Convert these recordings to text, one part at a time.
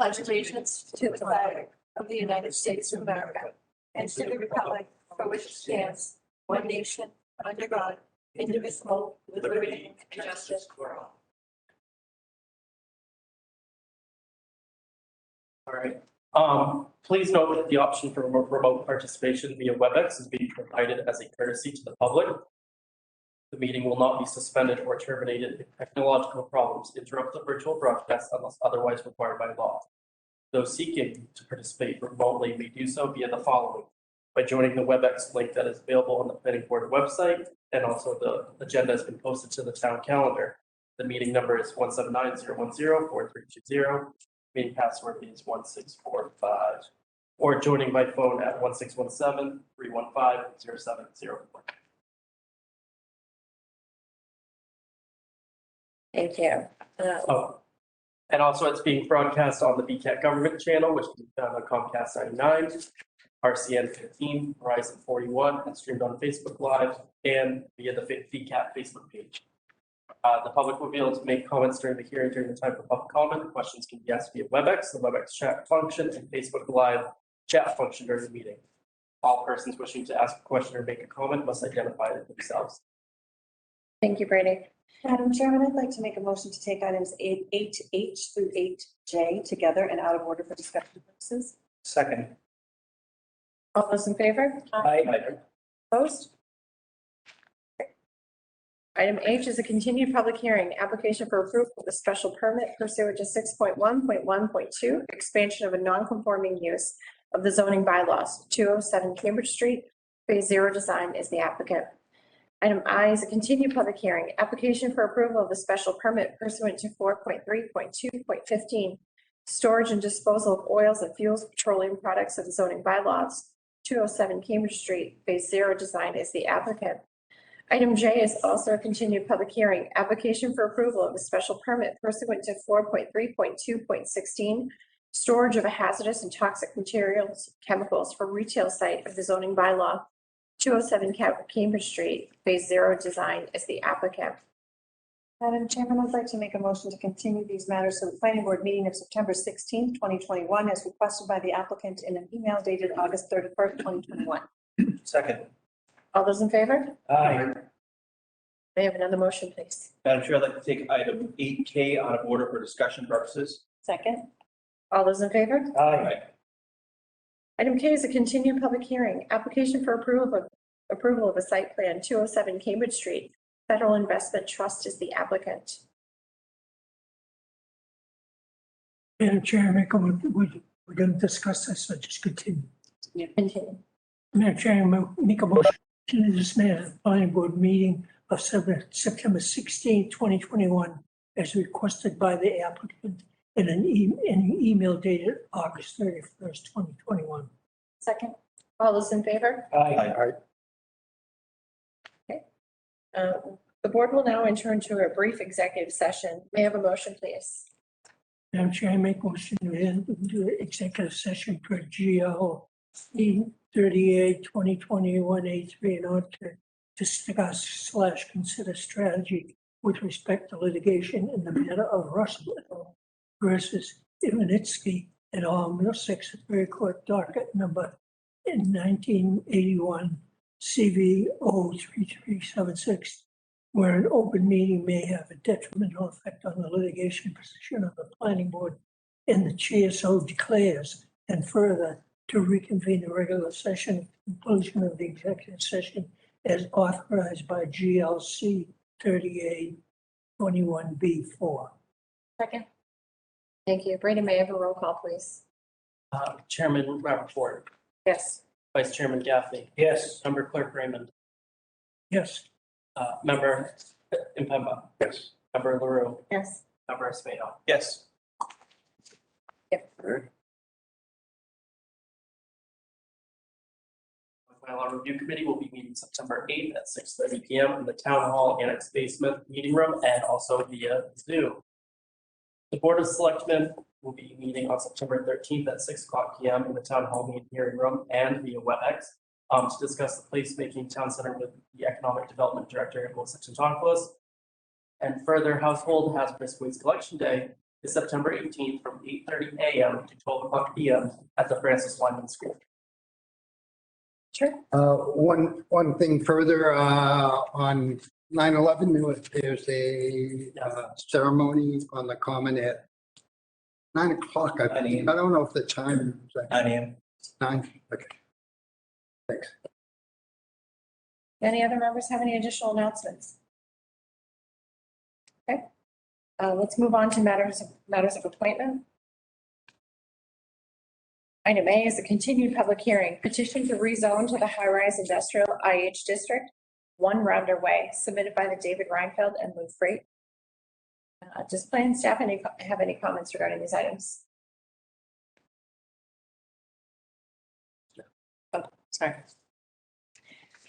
pledge allegiance to the flag of the United States of America and to the republic for which it stands, one nation, under God, indivisible, with liberty and justice for all. All right. Please note that the option for remote participation via WebEx is being provided as a courtesy to the public. The meeting will not be suspended or terminated if technological problems interrupt the virtual broadcast unless otherwise required by law. Those seeking to participate remotely may do so via the following: by joining the WebEx link that is available on the planning board website, and also the agenda has been posted to the town calendar. The meeting number is 179-010-4320. Meeting password is 1645. Or joining by phone at 1617-315-0704. Thank you. And also it's being broadcast on the BCAT government channel, which can be found on Comcast 99, RCN 15, Verizon 41, and streamed on Facebook Live and via the BCAT Facebook page. The public will be able to make comments during the hearing during the time for public comment. Questions can be asked via WebEx, the WebEx chat function, and Facebook Live chat function during the meeting. All persons wishing to ask a question or make a comment must identify it themselves. Thank you, Brady. Madam Chairman, I'd like to make a motion to take items 8H through 8J together and out of order for discussion purposes. Second. All those in favor? Aye. Opposed? Item H is a continued public hearing, application for approval of a special permit pursuant to 6.1.1.2, expansion of a non-conforming use of the zoning bylaws, 207 Cambridge Street, Phase 0 design is the applicant. Item I is a continued public hearing, application for approval of a special permit pursuant to 4.3.2.15, storage and disposal of oils and fuels, petroleum products of the zoning bylaws, 207 Cambridge Street, Phase 0 design is the applicant. Item J is also a continued public hearing, application for approval of a special permit pursuant to 4.3.2.16, storage of a hazardous and toxic materials, chemicals for retail site of the zoning bylaw, 207 Cambridge Street, Phase 0 design is the applicant. Madam Chairman, I'd like to make a motion to continue these matters to the planning board meeting of September 16, 2021, as requested by the applicant in an email dated August 31st, 2021. Second. All those in favor? Aye. May I have another motion, please? Madam Chair, I'd like to take item 8K out of order for discussion purposes. Second. All those in favor? Aye. Item K is a continued public hearing, application for approval of a site plan, 207 Cambridge Street, Federal Investment Trust is the applicant. Madam Chair, we're going to discuss this, so just continue. Yeah. Continue. Madam Chair, make a motion to this matter, planning board meeting of September 16, 2021, as requested by the applicant in an email dated August 31st, 2021. Second. All those in favor? Aye. Okay. The board will now enter into a brief executive session. May I have a motion, please? Madam Chair, I make a motion to do an executive session for GL 38-2021-A3 in order to discuss/consider strategy with respect to litigation in the matter of Russell versus Ivanitsky et al. Middlesex Superior Court docket number 1981 CV 03376, where an open meeting may have a detrimental effect on the litigation position of the planning board, and the chair so declares, and further to reconvene the regular session at the conclusion of the executive session as authorized by GLC 38-21B4. Second. Thank you. Brady, may I have a roll call, please? Chairman Rappaport. Yes. Vice Chairman Gaffney. Yes. Member Clerk Raymond. Yes. Member Mpo. Yes. Member LaRue. Yes. Member Espejo. Yes. Yep. Bylaw Review Committee will be meeting September 8th at 6:30 p.m. in the Town Hall Annex Basement Meeting Room and also via Zoom. The Board of Selectmen will be meeting on September 13th at 6 p.m. in the Town Hall Hearing Room and via WebEx to discuss the placemaking town center with the Economic Development Director, Melissa Tantopoulos. And further, Household Hazardous Waste Collection Day is September 18th from 8:30 a.m. to 12 o'clock p.m. at the Francis Lyman School. Sure. One thing further, on 9/11, there's a ceremony on the common at 9 o'clock, I 9 think. a.m. I don't know if the time is 9 a.m. 9. Okay. Thanks. Any other members have any additional announcements? Okay. Let's move on to matters of appointment. Item A is a continued public hearing, petition to rezone to the high-rise industrial IH district, 1 Rounder Way, submitted by the David Reinfeld and Lou Freight. Does planning staff have any comments regarding these items? Oh, sorry.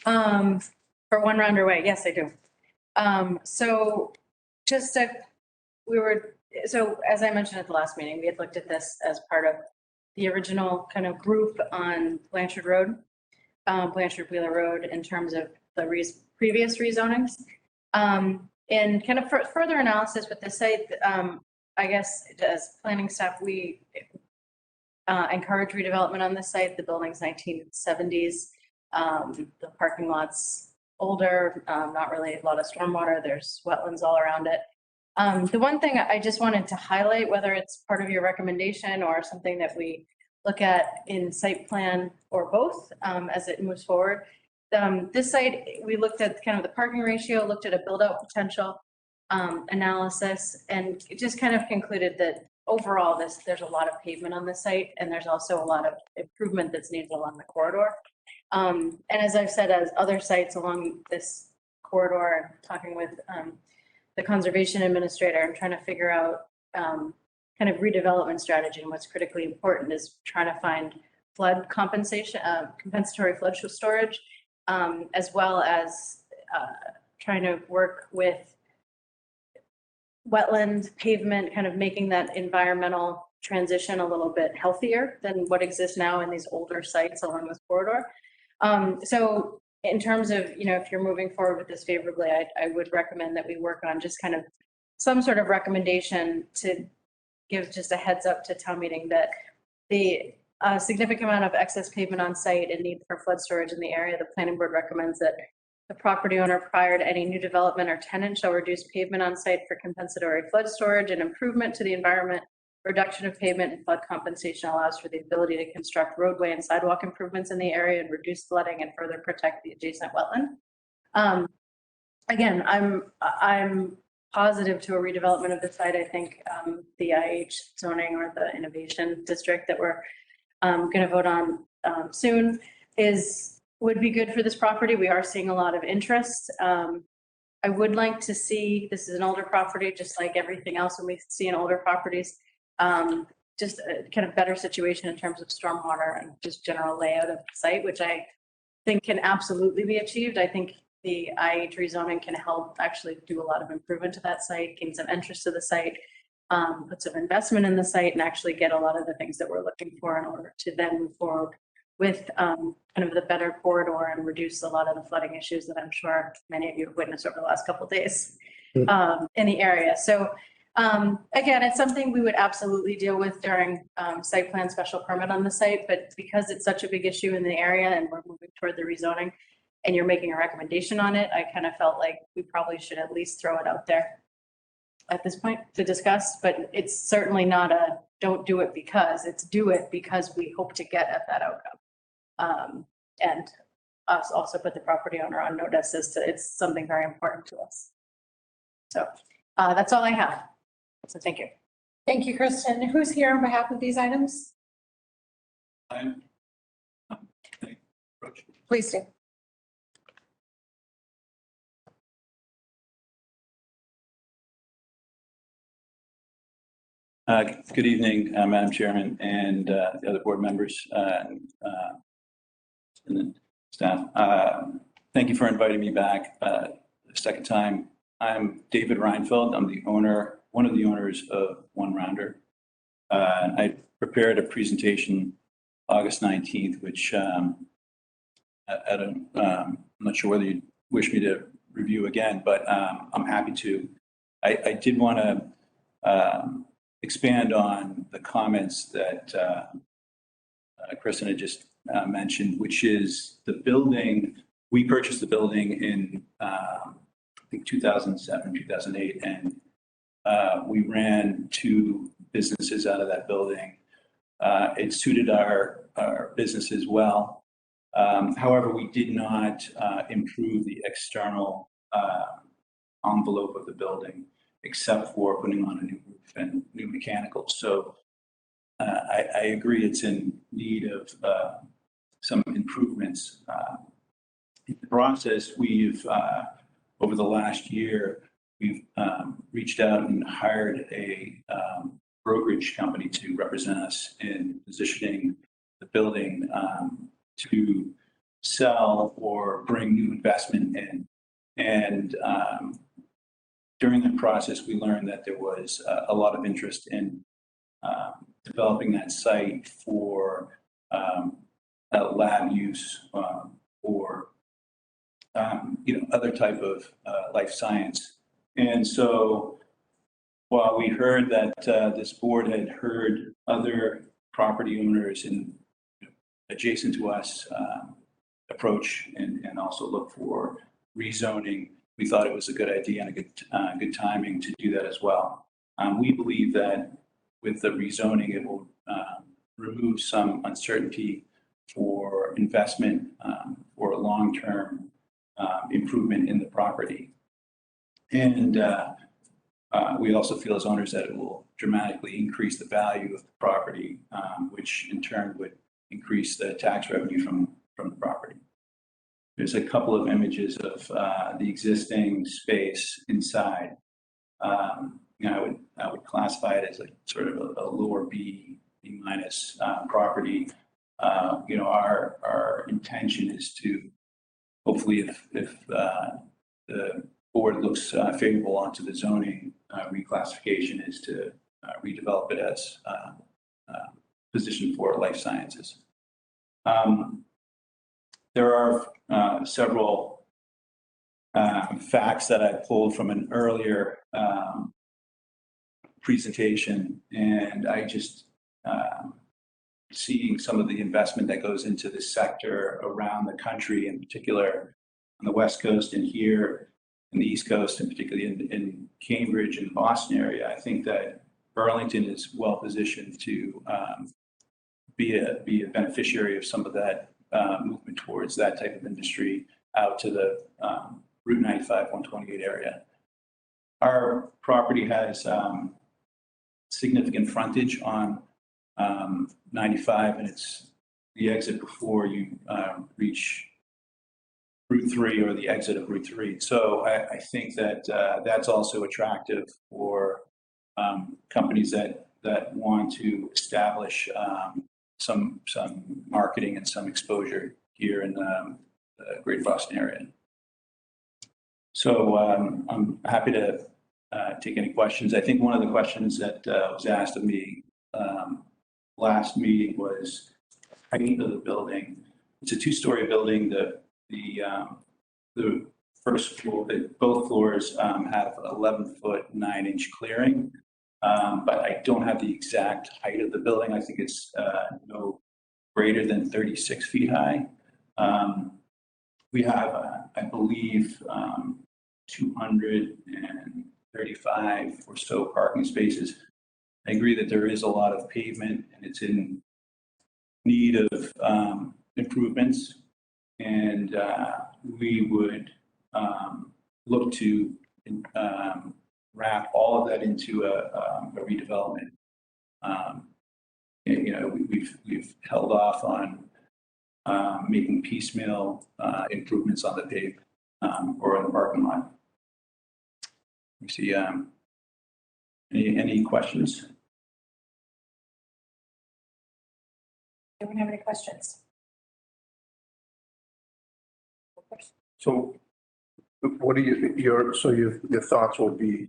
For 1 Rounder Way, yes, I do. So just so as I mentioned at the last meeting, we had looked at this as part of the original kind of group on Blanchard Road, Blanchard Wheeler Road, in terms of the previous rezonings. And kind of further analysis with this site, I guess as planning staff, we encourage redevelopment on this site. The building's 1970s. The parking lot's older, not really a lot of stormwater. There's wetlands all around it. The one thing I just wanted to highlight, whether it's part of your recommendation or something that we look at in site plan or both as it moves forward. This site, we looked at kind of the parking ratio, looked at a build out potential analysis, and it just kind of concluded that overall there's a lot of pavement on this site, and there's also a lot of improvement that's needed along the corridor. And as I've said, as other sites along this corridor, talking with the conservation administrator and trying to figure out kind of redevelopment strategy, and what's critically important is trying to find flood compensation, compensatory flood storage, as well as trying to work with wetland pavement, kind of making that environmental transition a little bit healthier than what exists now in these older sites along this corridor. So in terms of, if you're moving forward with this favorably, I would recommend that we work on just kind of some sort of recommendation to give just a heads up to town meeting that the significant amount of excess pavement on site and need for flood storage in the area. The planning board recommends that the property owner prior to any new development or tenant shall reduce pavement on site for compensatory flood storage and improvement to the environment. Reduction of pavement and flood compensation allows for the ability to construct roadway and sidewalk improvements in the area and reduce flooding and further protect the adjacent wetland. Again, I'm positive to a redevelopment of the site. I think the IH zoning or the innovation district that we're going to vote on soon would be good for this property. We are seeing a lot of interest. I would like to see, this is an older property, just like everything else when we see in older properties, just a kind of better situation in terms of stormwater and just general layout of the site, which I think can absolutely be achieved. I think the IH rezoning can help actually do a lot of improvement to that site, gain some interest to the site, put some investment in the site, and actually get a lot of the things that we're looking for in order to then move forward with kind of the better corridor and reduce a lot of the flooding issues that I'm sure many of you have witnessed over the last couple of days in the area. So again, it's something we would absolutely deal with during site plan special permit on the site, but because it's such a big issue in the area and we're moving toward the rezoning and you're making a recommendation on it, I kind of felt like we probably should at least throw it out there at this point to discuss, but it's certainly not a don't do it because, it's do it because we hope to get at that outcome. And us also put the property owner on notice as to it's something very important to us. So that's all I have. So thank you. Thank you, Kristen. Who's here on behalf of these items? Please do. Good evening, Madam Chairman and the other board members and the staff. Thank you for inviting me back the second time. I'm David Reinfeld. I'm the owner, one of the owners of One Rounder. I prepared a presentation August 19th, which I'm not sure whether you wish me to review again, but I'm happy to. I did want to expand on the comments that Kristen had just mentioned, which is the building, we purchased the building in, I think 2007, 2008, and we ran 2 businesses out of that building. It suited our businesses well. However, we did not improve the external envelope of the building, except for putting on a new roof and new mechanicals. So I agree it's in need of some improvements. In the process, we've, over the last year, we've reached out and hired a brokerage company to represent us in positioning the building to sell or bring new investment in. And during that process, we learned that there was a lot of interest in developing that site for lab use or other type of life science. And so while we heard that this board had heard other property owners in adjacent to us approach and also look for rezoning, we thought it was a good idea and a good timing to do that as well. We believe that with the rezoning, it will remove some uncertainty for investment for a long-term improvement in the property. And we also feel as owners that it will dramatically increase the value of the property, which in turn would increase the tax revenue from the property. There's a couple of images of the existing space inside. I would classify it as a sort of a lower B minus property. Our intention is to hopefully, if the board looks favorable onto the zoning reclassification, is to redevelop it as positioned for life sciences. There are several facts that I pulled from an earlier presentation, and I just seeing some of the investment that goes into this sector around the country, in particular on the West Coast and here in the East Coast, and particularly in Cambridge and the Boston area. I think that Burlington is well positioned to be a beneficiary of some of that movement towards that type of industry out to the Route 95, 128 area. Our property has significant frontage on 95, and it's the exit before you reach Route 3 or the exit of Route 3. So I think that that's also attractive for companies that want to establish some marketing and some exposure here in the Greater Boston area. So I'm happy to take any questions. I think one of the questions that was asked of me last meeting was height of the building. It's a 2-story building. The first floor, both floors have 11-foot 9-inch clearing, but I don't have the exact height of the building. I think it's no greater than 36 feet high. We have, I believe, 235 or so parking spaces. I agree that there is a lot of pavement and it's in need of improvements, and we would look to wrap all of that into a redevelopment. We've held off on making piecemeal improvements on the pave or on the parking lot. You see any questions? Anyone have any questions? So what are your thoughts will be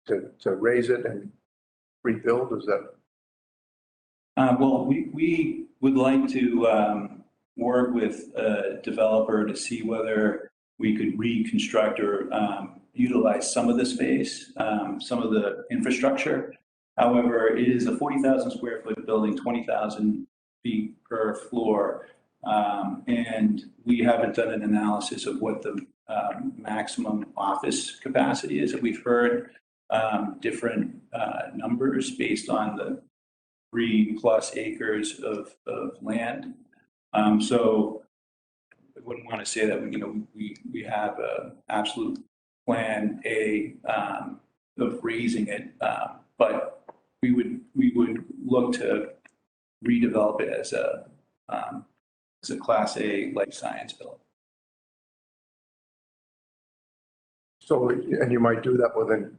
to raise it and rebuild? Is that? Well, we would like to work with a developer to see whether we could reconstruct or utilize some of the space, some of the infrastructure. However, it is a 40,000 square foot building, 20,000 feet per floor. And we haven't done an analysis of what the maximum office capacity is. We've heard different numbers based on the 3+ acres of land. So I wouldn't want to say that, we have a absolute plan A of raising it, but we would look to redevelop it as a Class A life science building. So, and you might do that within,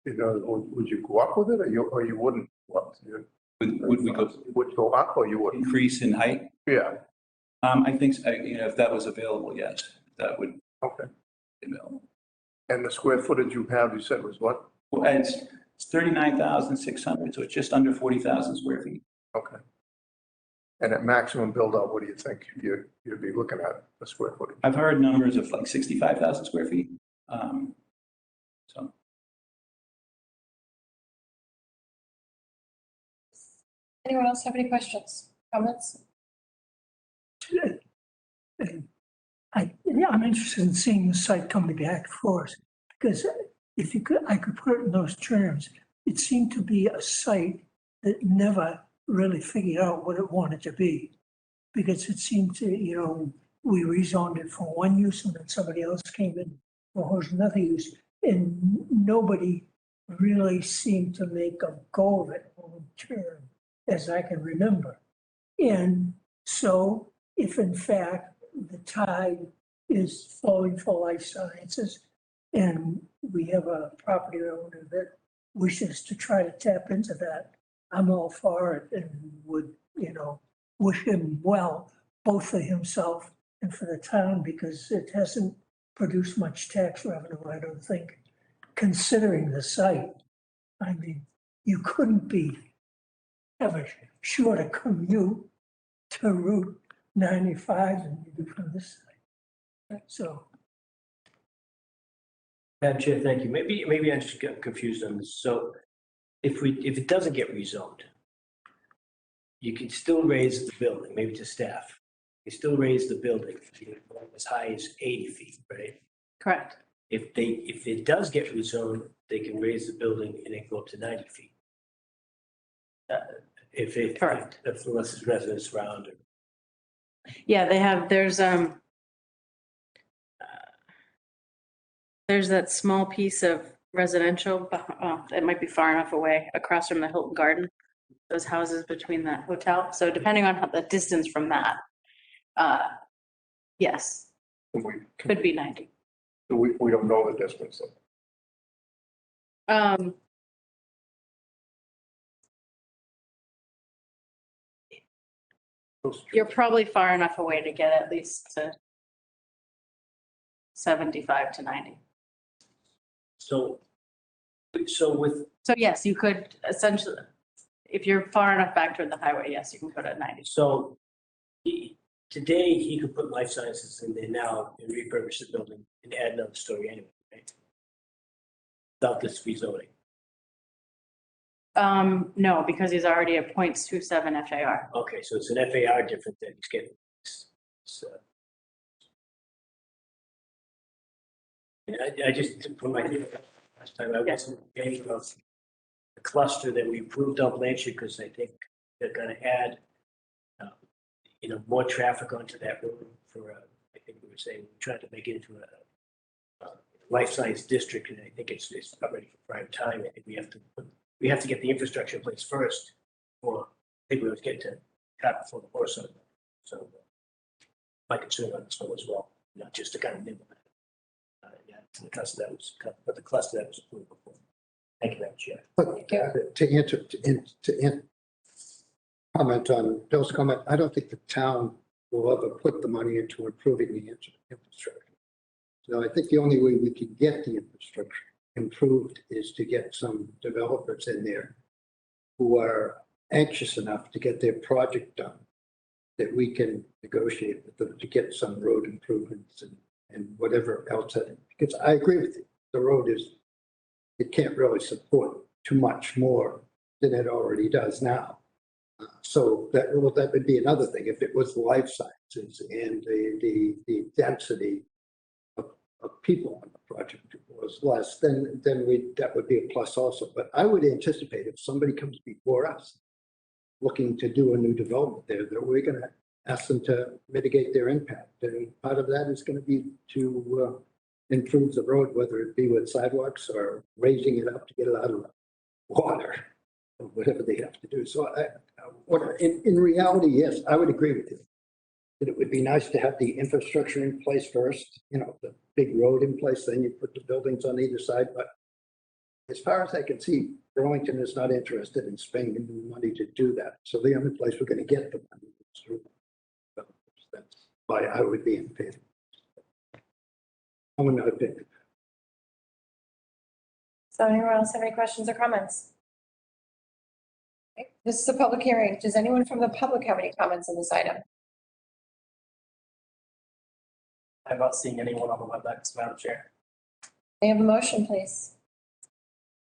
would you go up with it or you wouldn't? Would we go Would go up or you wouldn't? increase in height? Yeah, I think, if that was available, yes, that would okay. be available. And the square footage you have, you said was what? Well, it's 39,600, so it's just under 40,000 square feet. Okay. And at maximum build out, what do you think you'd be looking at the square footage? I've heard numbers of like 65,000 square feet. So. Anyone else have any questions, comments? I'm interested in seeing the site coming back for us, because if you could, I could put it in those terms. It seemed to be a site that never really figured out what it wanted to be, because it seemed to, we rezoned it for one use and then somebody else came in for another use, and nobody really seemed to make a go of it long term, as I can remember. And so if in fact the tide is flowing for life sciences and we have a property owner that wishes to try to tap into that, I'm all for it and would, wish him well, both for himself and for the town, because it hasn't produced much tax revenue, I don't think, considering the site. I mean, you couldn't have a shorter commute to Route 95 than you do from this side. So. Madam Chair, thank you. Maybe I just got confused on this. So if it doesn't get rezoned, you can still raise the building, maybe to staff. You still raise the building as high as 80 feet, right? Correct. If it does get rezoned, they can raise the building and then go up to 90 feet. Correct. Unless there's residents around. Yeah, there's that small piece of residential, it might be far enough away, across from the Hilton Garden, those houses between that hotel. So depending on the distance from that, yes, could be 90. We don't know the distance. You're probably far enough away to get at least to 75 to 90. So yes, you could essentially, if you're far enough back toward the highway, yes, you can go to 90. So today he could put life sciences in there now and refurbish the building and add another story anyway, right? Without this rezoning. No, because he's already at 0.27 FAR. Okay, so it's an FAR different than he's getting. I just, from my last time, I wasn't getting of the cluster that we approved on Blanchard, because I think they're gonna add, more traffic onto that road for, I think we were saying, we're trying to make it into a life science district, and I think it's not ready for prime time. I think we have to get the infrastructure in place first, or I think we was getting to cart before the horse on it. So my concern on this one as well, not just to kind of nibble at it. To the cluster that was, but the cluster that was approved before. Thank you, Madam Chair. But to comment on Bill's comment, I don't think the town will ever put the money into improving the infrastructure. So I think the only way we can get the infrastructure improved is to get some developers in there who are anxious enough to get their project done, that we can negotiate with them to get some road improvements and and whatever else. Because I agree with you, the road it can't really support too much more than it already does now. So that would be another thing. If it was life sciences and the density of people on the project was less, then that would be a plus also. But I would anticipate if somebody comes before us looking to do a new development there, that we're going to ask them to mitigate their impact. And part of that is going to be to improve the road, whether it be with sidewalks or raising it up to get it out of the water, or whatever they have to do. So in reality, yes, I would agree with you. That it would be nice to have the infrastructure in place first, the big road in place, then you put the buildings on either side. But as far as I can see, Burlington is not interested in spending the money to do that. So the only place we're going to get the money is through developers. That's why I would be in favor. I'm not opinion. So anyone else have any questions or comments? Okay, this is a public hearing. Does anyone from the public have any comments on this item? I'm not seeing anyone on the WebEx, Madam Chair. May I have a motion, please?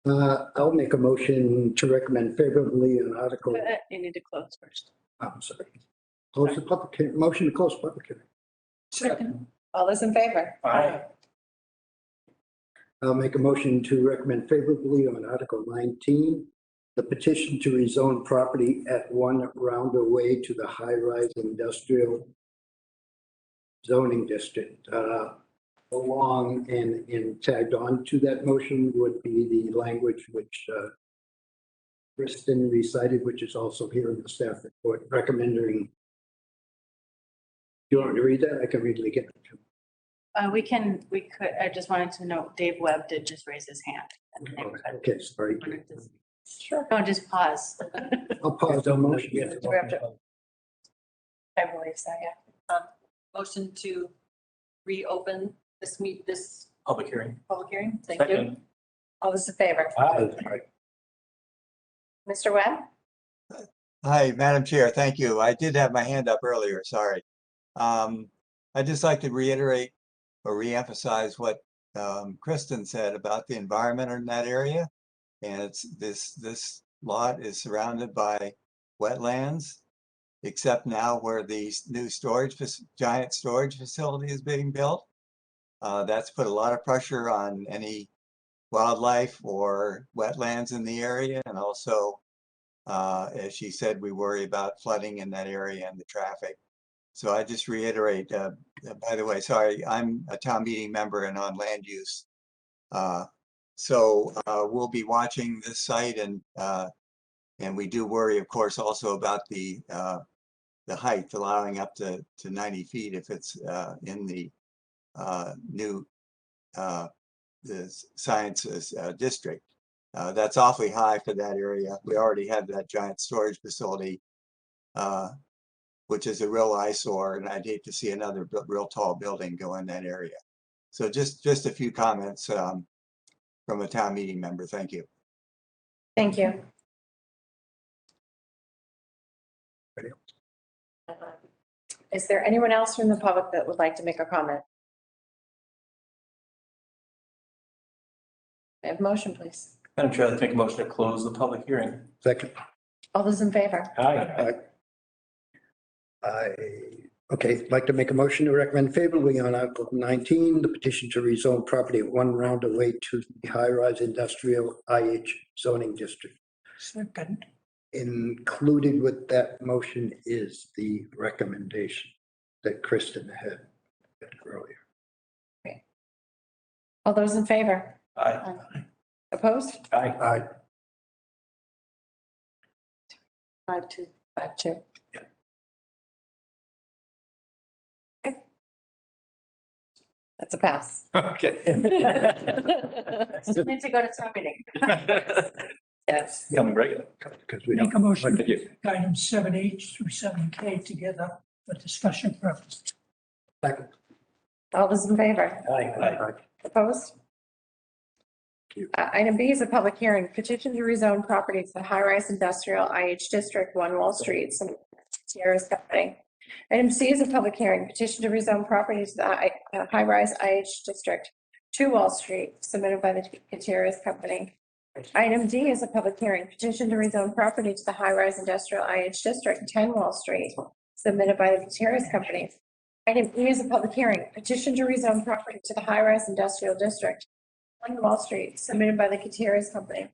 I'll make a motion to recommend favorably on Article. You need to close first. I'm sorry. Close the public hearing. Motion to close public hearing. Second. All those in favor? Aye. I'll make a motion to recommend favorably on Article 19, the petition to rezone property at 1 Rounder Way to the high-rise industrial zoning district. Along and tagged on to that motion would be the language which Kristen recited, which is also here in the staff report, recommending. Do you want me to read that? I can read it again. We could, I just wanted to note, Dave Webb did just raise his hand. Okay, sorry. Sure. Don't just pause. I'll pause the motion. Do we have to? I believe so, yeah. Motion to reopen this Public hearing. public hearing. Thank you. Second. All those in favor? Aye. Mr. Webb? Hi, Madam Chair. Thank you. I did have my hand up earlier. Sorry. I'd just like to reiterate or reemphasize what Kristen said about the environment in that area. And it's this lot is surrounded by wetlands, except now where the new giant storage facility is being built. That's put a lot of pressure on any wildlife or wetlands in the area. And also, as she said, we worry about flooding in that area and the traffic. So I just reiterate, by the way, sorry, I'm a town meeting member and on land use. So we'll be watching this site, and we do worry, of course, also about the height, allowing up to 90 feet if it's in the new the sciences district. That's awfully high for that area. We already have that giant storage facility, which is a real eyesore, and I'd hate to see another real tall building go in that area. So just a few comments from a town meeting member. Thank you. Thank you. Is there anyone else from the public that would like to make a comment? I have motion, please. Madam Chair, I'd like to make a motion to close the public hearing. Second. All those in favor? Aye. Okay, I'd like to make a motion to recommend favorably on Article 19, the petition to rezone property at 1 Rounder Way to the high-rise industrial IH zoning district. Second. Included with that motion is the recommendation that Kristen had earlier. All those in favor? Aye. Opposed? Aye. 5-2. 5-2. Yeah. Okay. That's a pass. Okay. Still need to go to town meeting. Yes. Becoming regular. Because we Make don't. a motion Thank to you. take items 7H through 7K together for discussion purposes. Second. All those in favor? Aye. Opposed? Item B is a public hearing. Petition to rezone property to the high-rise industrial IH district, 1 Wall Street, Sierra's Company. Item C is a public hearing, petition to rezone property to the high-rise IH district, 2 Wall Street, submitted by the Gutierrez Company. Item D is a public hearing, petition to rezone property to the high-rise industrial IH district, 10 Wall Street, submitted by the Gutierrez Company. Item E is a public hearing, petition to rezone property to the high-rise industrial district, 1 Wall Street, submitted by the Gutierrez Company.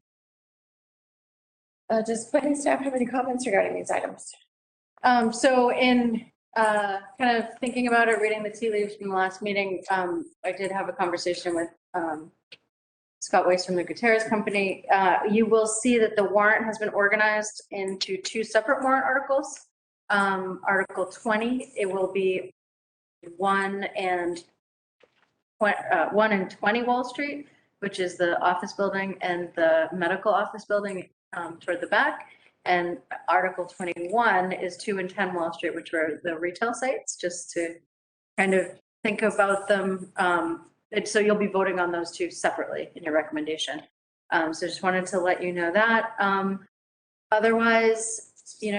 Does planning staff have any comments regarding these items? So in kind of thinking about it, reading the tea leaves from the last meeting, I did have a conversation with Scott Weiss from the Gutierrez Company. You will see that the warrant has been organized into 2 separate warrant articles. Article 20, it will be 1 and 20 Wall Street, which is the office building and the medical office building toward the back. And Article 21 is 2 and 10 Wall Street, which were the retail sites, just to kind of think about them. So you'll be voting on those 2 separately in your recommendation. So just wanted to let you know that. Otherwise,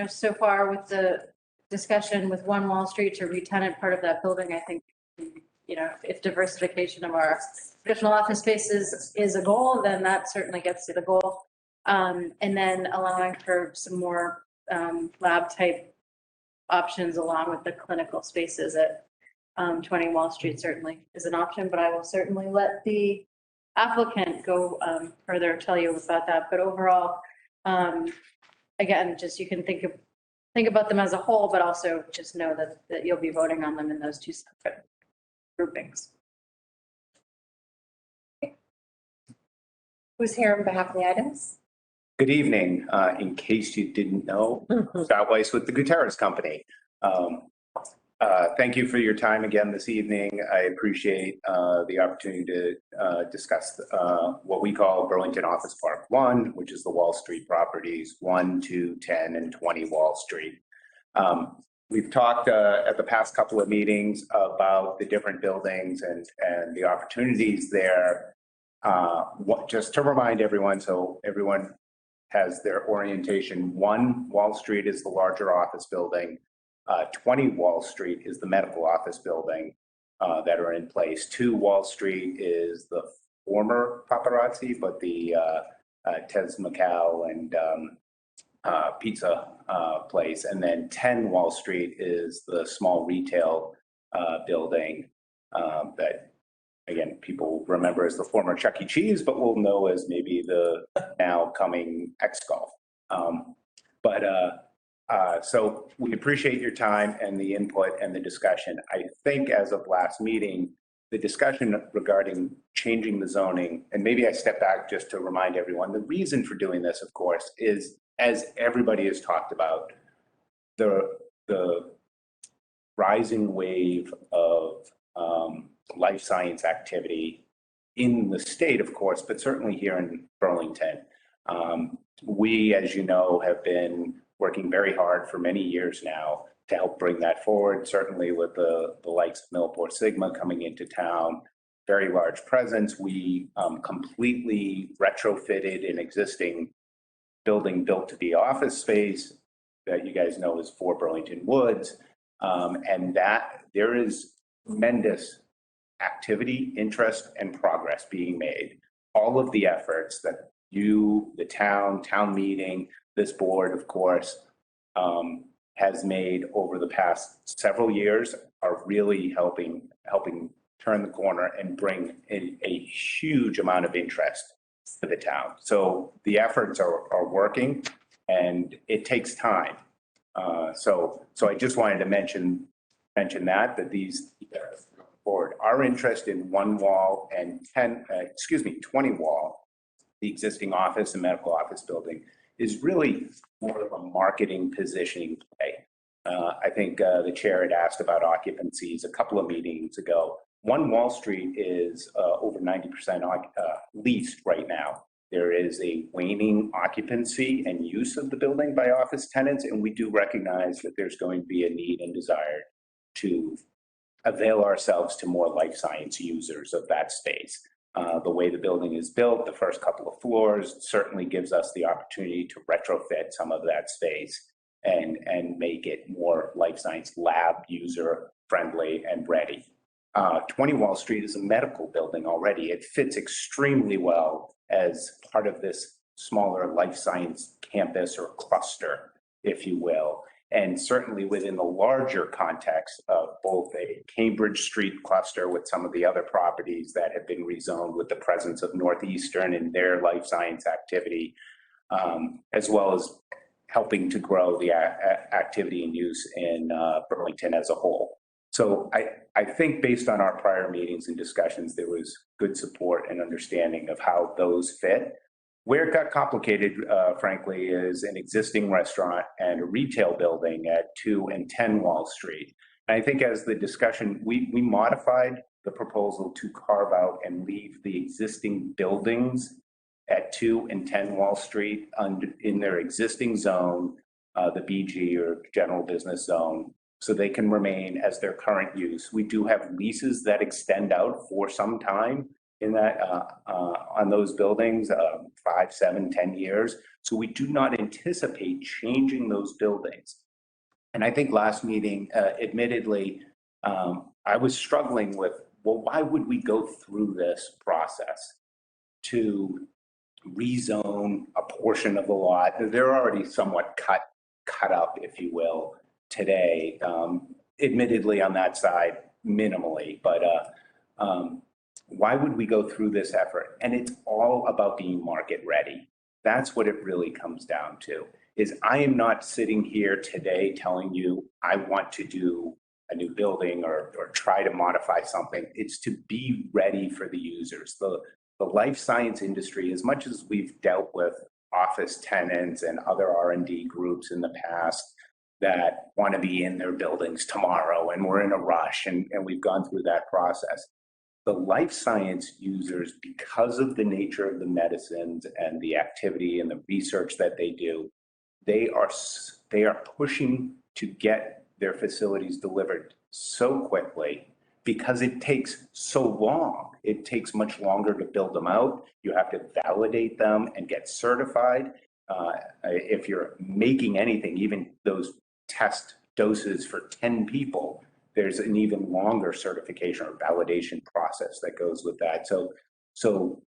so far with the discussion with 1 Wall Street to re-tenant part of that building, I think, if diversification of our traditional office spaces is a goal, then that certainly gets to the goal. And then allowing for some more lab type options along with the clinical spaces at 20 Wall Street certainly is an option, but I will certainly let the applicant go further tell you about that. But overall, again, just you can think about them as a whole, but also just know that you'll be voting on them in those 2 separate groupings. Who's here on behalf of the items? Good evening. In case you didn't know, Scott Weiss with the Gutierrez Company. Thank you for your time again this evening. I appreciate the opportunity to discuss what we call Burlington Office Park 1, which is the Wall Street properties 1, 2, 10, and 20 Wall Street. We've talked at the past couple of meetings about the different buildings and the opportunities there. Just to remind everyone, so everyone has their orientation, 1 Wall Street is the larger office building. 20 Wall Street is the medical office building that are in place. 2 Wall Street is the former paparazzi, but the Tez Macau and pizza place. And then 10 Wall Street is the small retail building that, again, people remember as the former Chuck E. Cheese, but will know as maybe the now coming X-Golf. So we appreciate your time and the input and the discussion. I think as of last meeting, the discussion regarding changing the zoning, and maybe I step back just to remind everyone, the reason for doing this, of course, is, as everybody has talked about, the rising wave of life science activity in the state, of course, but certainly here in Burlington. We, as you know, have been working very hard for many years now to help bring that forward, certainly with the likes of Mpo Sigma coming into town, very large presence. We completely retrofitted an existing building built to be office space that you guys know is 4 Burlington Woods, and that there is tremendous activity, interest, and progress being made. All of the efforts that you, the town meeting, this board, of course, has made over the past several years are really helping turn the corner and bring in a huge amount of interest to the town. So the efforts are working, and it takes time. So I just wanted to mention that these forward. Our interest in 1 Wall and 20 Wall, the existing office and medical office building, is really more of a marketing positioning play. I think the chair had asked about occupancies a couple of meetings ago. 1 Wall Street is over 90% leased right now. There is a waning occupancy and use of the building by office tenants, and we do recognize that there's going to be a need and desire to avail ourselves to more life science users of that space. The way the building is built, the first couple of floors certainly gives us the opportunity to retrofit some of that space and make it more life science lab user friendly and ready. 20 Wall Street is a medical building already. It fits extremely well as part of this smaller life science campus or cluster, if you will. And certainly within the larger context of both a Cambridge Street cluster with some of the other properties that have been rezoned with the presence of Northeastern and their life science activity, as well as helping to grow the activity and use in Burlington as a whole. So I think based on our prior meetings and discussions, there was good support and understanding of how those fit. Where it got complicated, frankly, is an existing restaurant and a retail building at 2 and 10 Wall Street. And I think as the discussion, we modified the proposal to carve out and leave the existing buildings at 2 and 10 Wall Street in their existing zone, the BG or general business zone, so they can remain as their current use. We do have leases that extend out for some time in that on those buildings, 5, 7, 10 years. So we do not anticipate changing those buildings. And I think last meeting, admittedly, I was struggling with, well, why would we go through this process to rezone a portion of the lot? They're already somewhat cut up, if you will, today, admittedly on that side, minimally, but why would we go through this effort? And it's all about being market ready. That's what it really comes down to, is I am not sitting here today telling you I want to do a new building or try to modify something. It's to be ready for the users. The life science industry, as much as we've dealt with office tenants and other R&D groups in the past that want to be in their buildings tomorrow and we're in a rush and we've gone through that process. The life science users, because of the nature of the medicines and the activity and the research that they do, they are pushing to get their facilities delivered so quickly because it takes so long. It takes much longer to build them out. You have to validate them and get certified. If you're making anything, even those test doses for 10 people, there's an even longer certification or validation process that goes with that. So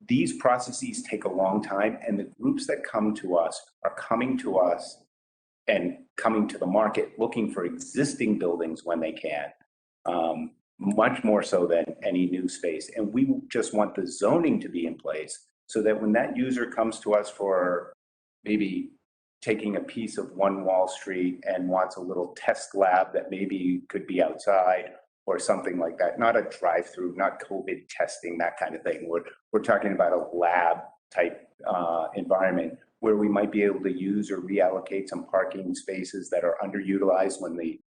these processes take a long time, and the groups that come to us are coming to us and coming to the market looking for existing buildings when they can, much more so than any new space. And we just want the zoning to be in place so that when that user comes to us for maybe taking a piece of 1 Wall Street and wants a little test lab that maybe could be outside or something like that, not a drive-through, not COVID testing, that kind of thing. We're talking about a lab type environment where we might be able to use or reallocate some parking spaces that are underutilized when the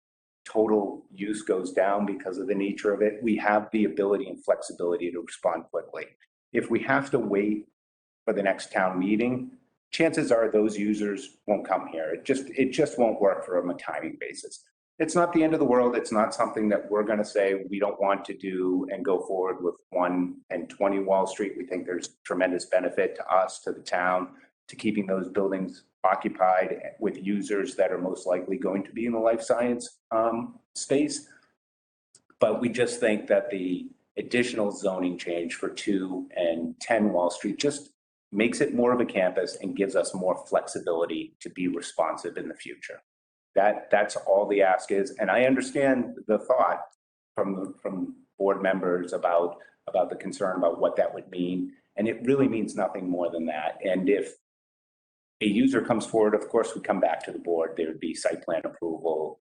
total use goes down because of the nature of it. We have the ability and flexibility to respond quickly. If we have to wait for the next town meeting, chances are those users won't come here. It just won't work from a timing basis. It's not the end of the world. It's not something that we're going to say we don't want to do and go forward with 1 and 20 Wall Street. We think there's tremendous benefit to us, to the town, to keeping those buildings occupied with users that are most likely going to be in the life science space. But we just think that the additional zoning change for 2 and 10 Wall Street just makes it more of a campus and gives us more flexibility to be responsive in the future. That's all the ask is. And I understand the thought from board members about the concern about what that would mean. And it really means nothing more than that. And if a user comes forward, of course, we come back to the board. There would be site plan approval,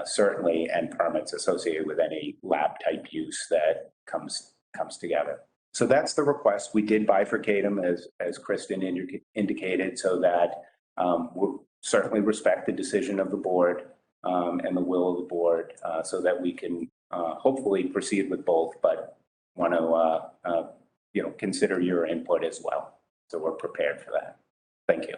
certainly, and permits associated with any lab type use that comes together. So that's the request. We did bifurcate them as Kristen indicated, so that we'll certainly respect the decision of the board and the will of the board, so that we can hopefully proceed with both, but want to consider your input as well. So we're prepared for that. Thank you.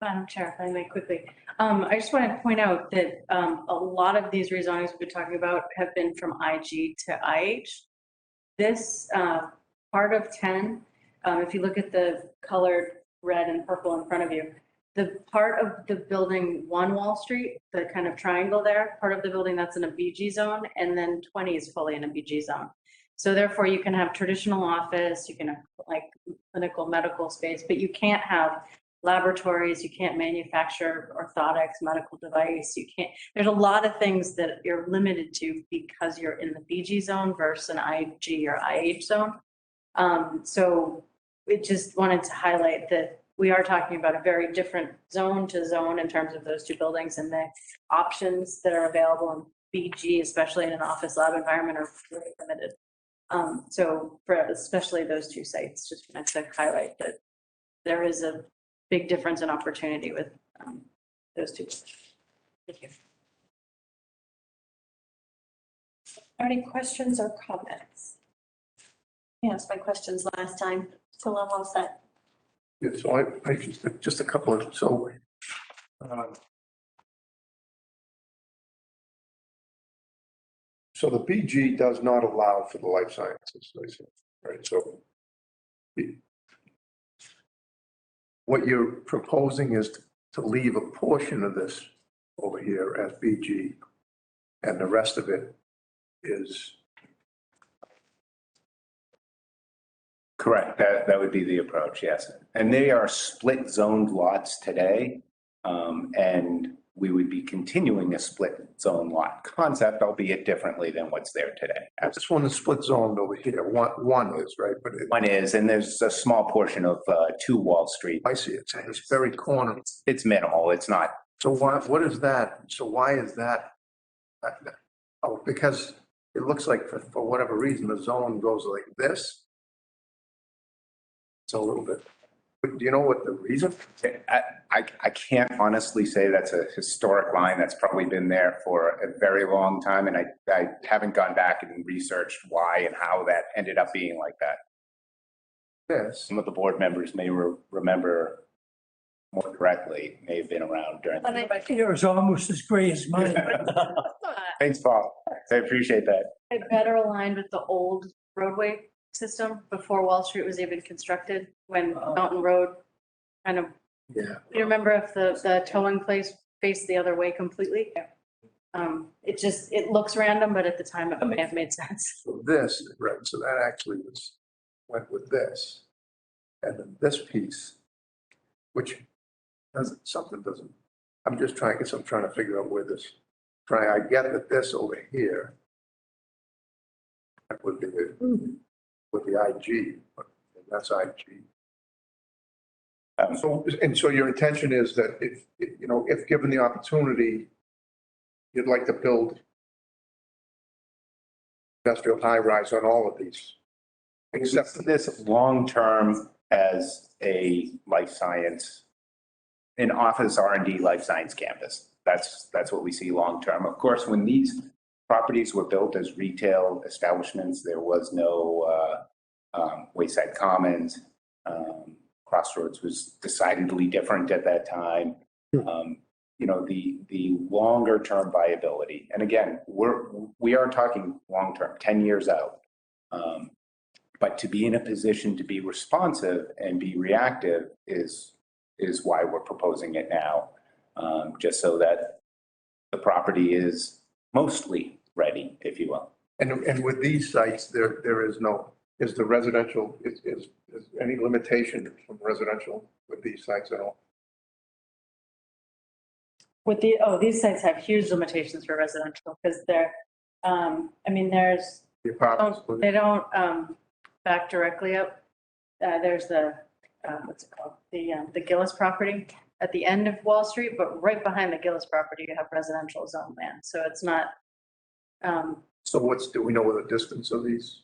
Madam Chair, if I may quickly, I just want to point out that a lot of these rezonings we've been talking about have been from IG to IH. This part of 10, if you look at the colored red and purple in front of you, the part of the building 1 Wall Street, the kind of triangle there, part of the building that's in a BG zone, and then 20 is fully in a BG zone. So therefore you can have traditional office, you can have like clinical medical space, but you can't have laboratories, you can't manufacture orthotics, medical device, you can't, there's a lot of things that you're limited to because you're in the BG zone versus an IG or IH zone. So we just wanted to highlight that we are talking about a very different zone to zone in terms of those two buildings, and the options that are available in BG, especially in an office lab environment, are very limited. So for especially those two sites, just wanted to highlight that there is a big difference in opportunity with those two. Thank you. Any questions or comments? I asked my questions last time, so I'm all set. Yeah, so I just a couple of, so so the BG does not allow for the life sciences, I see, right? So what you're proposing is to leave a portion of this over here as BG, and the rest of it is. Correct, that would be the approach, yes. And they are split zoned lots today. And we would be continuing a split zone lot concept, albeit differently than what's there today. This one is split zoned over here, one is, right? But One is, and there's a small portion of 2 Wall Street. I see it, it's very corner. It's minimal, it's not. So what is that? So why is that? Oh, because it looks like for whatever reason, the zone goes like this. It's a little bit, but do you know what the reason? I can't honestly say that's a historic line that's probably been there for a very long time, and I haven't gone back and researched why and how that ended up being like that. Yes. Some of the board members may remember more correctly, may have been around during. My hair is almost as gray as mine. Thanks, Paul. I appreciate that. It better aligned with the old roadway system before Wall Street was even constructed, when Mountain Road kind of, Yeah. you remember if the towing place faced the other way completely? It looks random, but at the time it may have made sense. So this, right, so that actually went with this. And then this piece, which doesn't, I'm just trying, because I'm trying to figure out where this, I get that this over here that would be with the IG, but that's IG. So your intention is that if given the opportunity, you'd like to build industrial high rise on all of these, except this long-term as a life science, an office R&D life science campus. That's what we see long-term. Of course, when these properties were built as retail establishments, there was no Wayside Commons. Crossroads was decidedly different at that time. The longer term viability, and again, we are talking long term, 10 years out. But to be in a position to be responsive and be reactive is why we're proposing it now, just so that the property is mostly ready, if you will. And with these sites, there is no, is the residential, is any limitation from residential with these sites at all? These sites have huge limitations for residential because they're, there's, The apartments, they don't back directly up. There's the, what's it called? The Gillis property at the end of Wall Street, but right behind the Gillis property, you have residential zone land. So it's not. So do we know what the distance of these?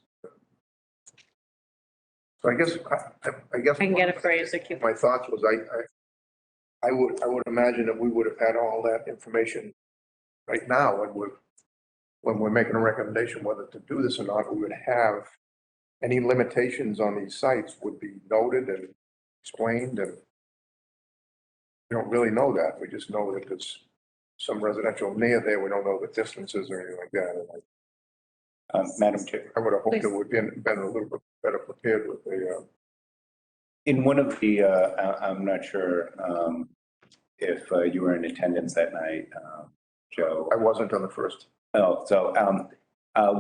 So I guess. I can get a phrase to keep. My thoughts was I would imagine that we would have had all that information right now when we're making a recommendation whether to do this or not. We would have any limitations on these sites would be noted and explained, and we don't really know that. We just know that there's some residential near there. We don't know the distances or anything like that. Madam Chair. I would have hoped it would have been a little bit better prepared with the. In one of the, I'm not sure you were in attendance that night, Joe. I wasn't on the first. Oh, so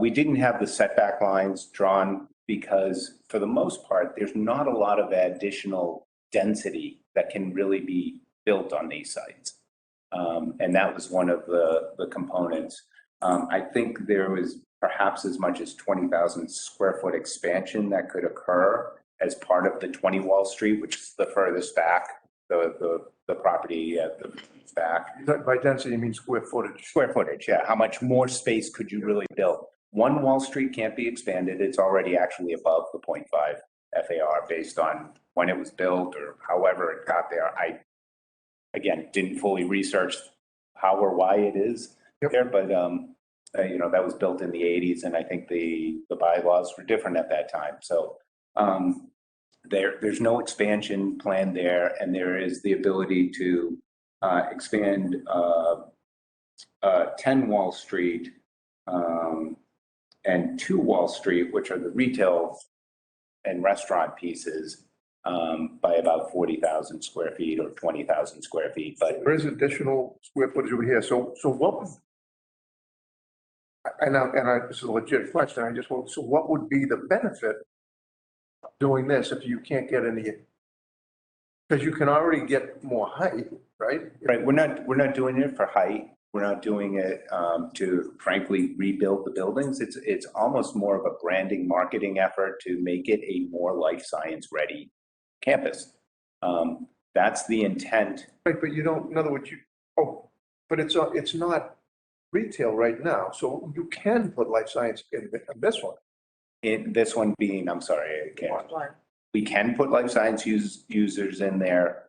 we didn't have the setback lines drawn because for the most part, there's not a lot of additional density that can really be built on these sites. And that was one of the components. I think there was perhaps as much as 20,000 square foot expansion that could occur as part of the 20 Wall Street, which is the furthest back, the property at the back. By density, you mean square footage? Square footage, yeah. How much more space could you really build? One Wall Street can't be expanded. It's already actually above the 0.5 FAR based on when it was built or however it got there. I, again, didn't fully research how or why it is there, but that was built in the 80s, and I think the bylaws were different at that time. So there's no expansion plan there, and there is the ability to expand 10 Wall Street and 2 Wall Street, which are the retail and restaurant pieces, by about 40,000 square feet or 20,000 square feet. But there is additional square footage over here. So what would, this is a legit question. I just want, so what would be the benefit of doing this if you can't get any? Because you can already get more height, right? Right. We're not doing it for height. We're not doing it to frankly rebuild the buildings. It's almost more of a branding marketing effort to make it a more life science ready campus. That's the intent. Right, but you don't, in other words, but it's not retail right now, so you can put life science in this one. In this one being, I'm sorry, I can't. We can put life science users in there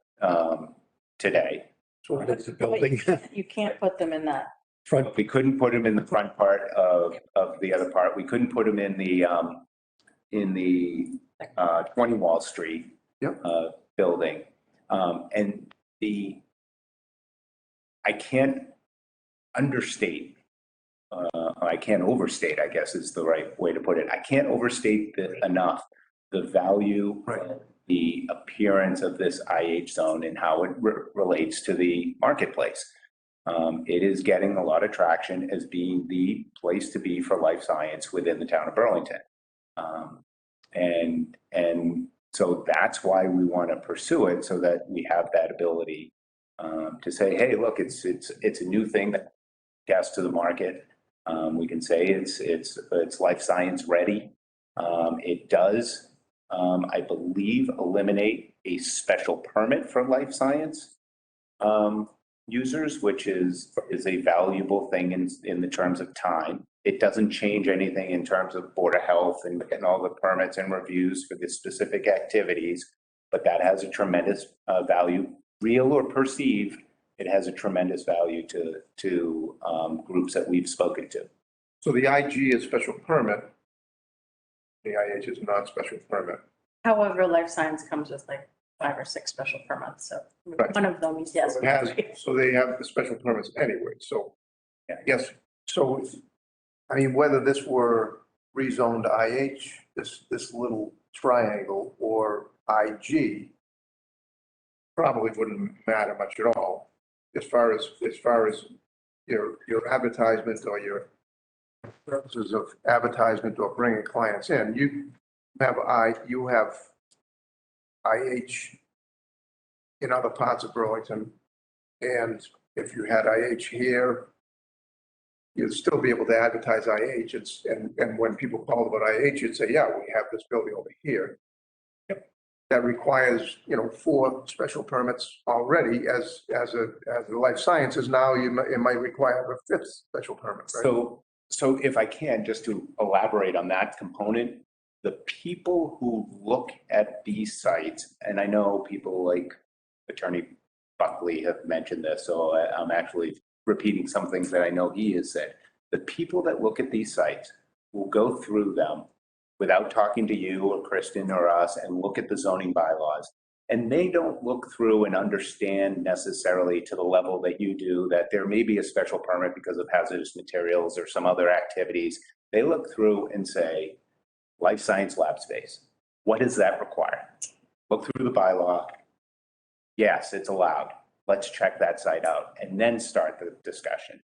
today. So that's the building. You can't put them in that. Front. We couldn't put them in the front part of the other part. We couldn't put them in the 20 Wall Street building. And I can't understate, I can't overstate, I guess is the right way to put it. I can't overstate enough the value, the appearance of this IH zone and how it relates to the marketplace. It is getting a lot of traction as being the place to be for life science within the town of Burlington. And so that's why we want to pursue it, so that we have that ability to say, hey, look, it's a new thing that gets to the market. We can say it's life science ready. It does, I believe, eliminate a special permit for life science users, which is a valuable thing in the terms of time. It doesn't change anything in terms of Board of Health and getting all the permits and reviews for the specific activities, but that has a tremendous value, real or perceived. It has a tremendous value to groups that we've spoken to. So the IG is special permit. The IH is not special permit. However, life science comes with like 5 or 6 special permits, so one of them is yes. So they have the special permits anyway, so, yes. So, I mean, whether this were rezoned IH, this little triangle, or IG, probably wouldn't matter much at all, as far as your advertisement or your purposes of advertisement or bringing clients in. You have IH in other parts of Burlington, and if you had IH here, you'd still be able to advertise IH. And when people call about IH, you'd say, yeah, we have this building over here. That requires, 4 special permits already. As a life sciences, now it might require a 5th special permit, right? So if I can, just to elaborate on that component, the people who look at these sites, and I know people like Attorney Buckley have mentioned this, so I'm actually repeating some things that I know he has said. The people that look at these sites will go through them without talking to you or Kristen or us and look at the zoning bylaws. And they don't look through and understand necessarily to the level that you do that there may be a special permit because of hazardous materials or some other activities. They look through and say, life science lab space, what does that require? Look through the bylaw. Yes, it's allowed. let's check that site out and then start the discussion.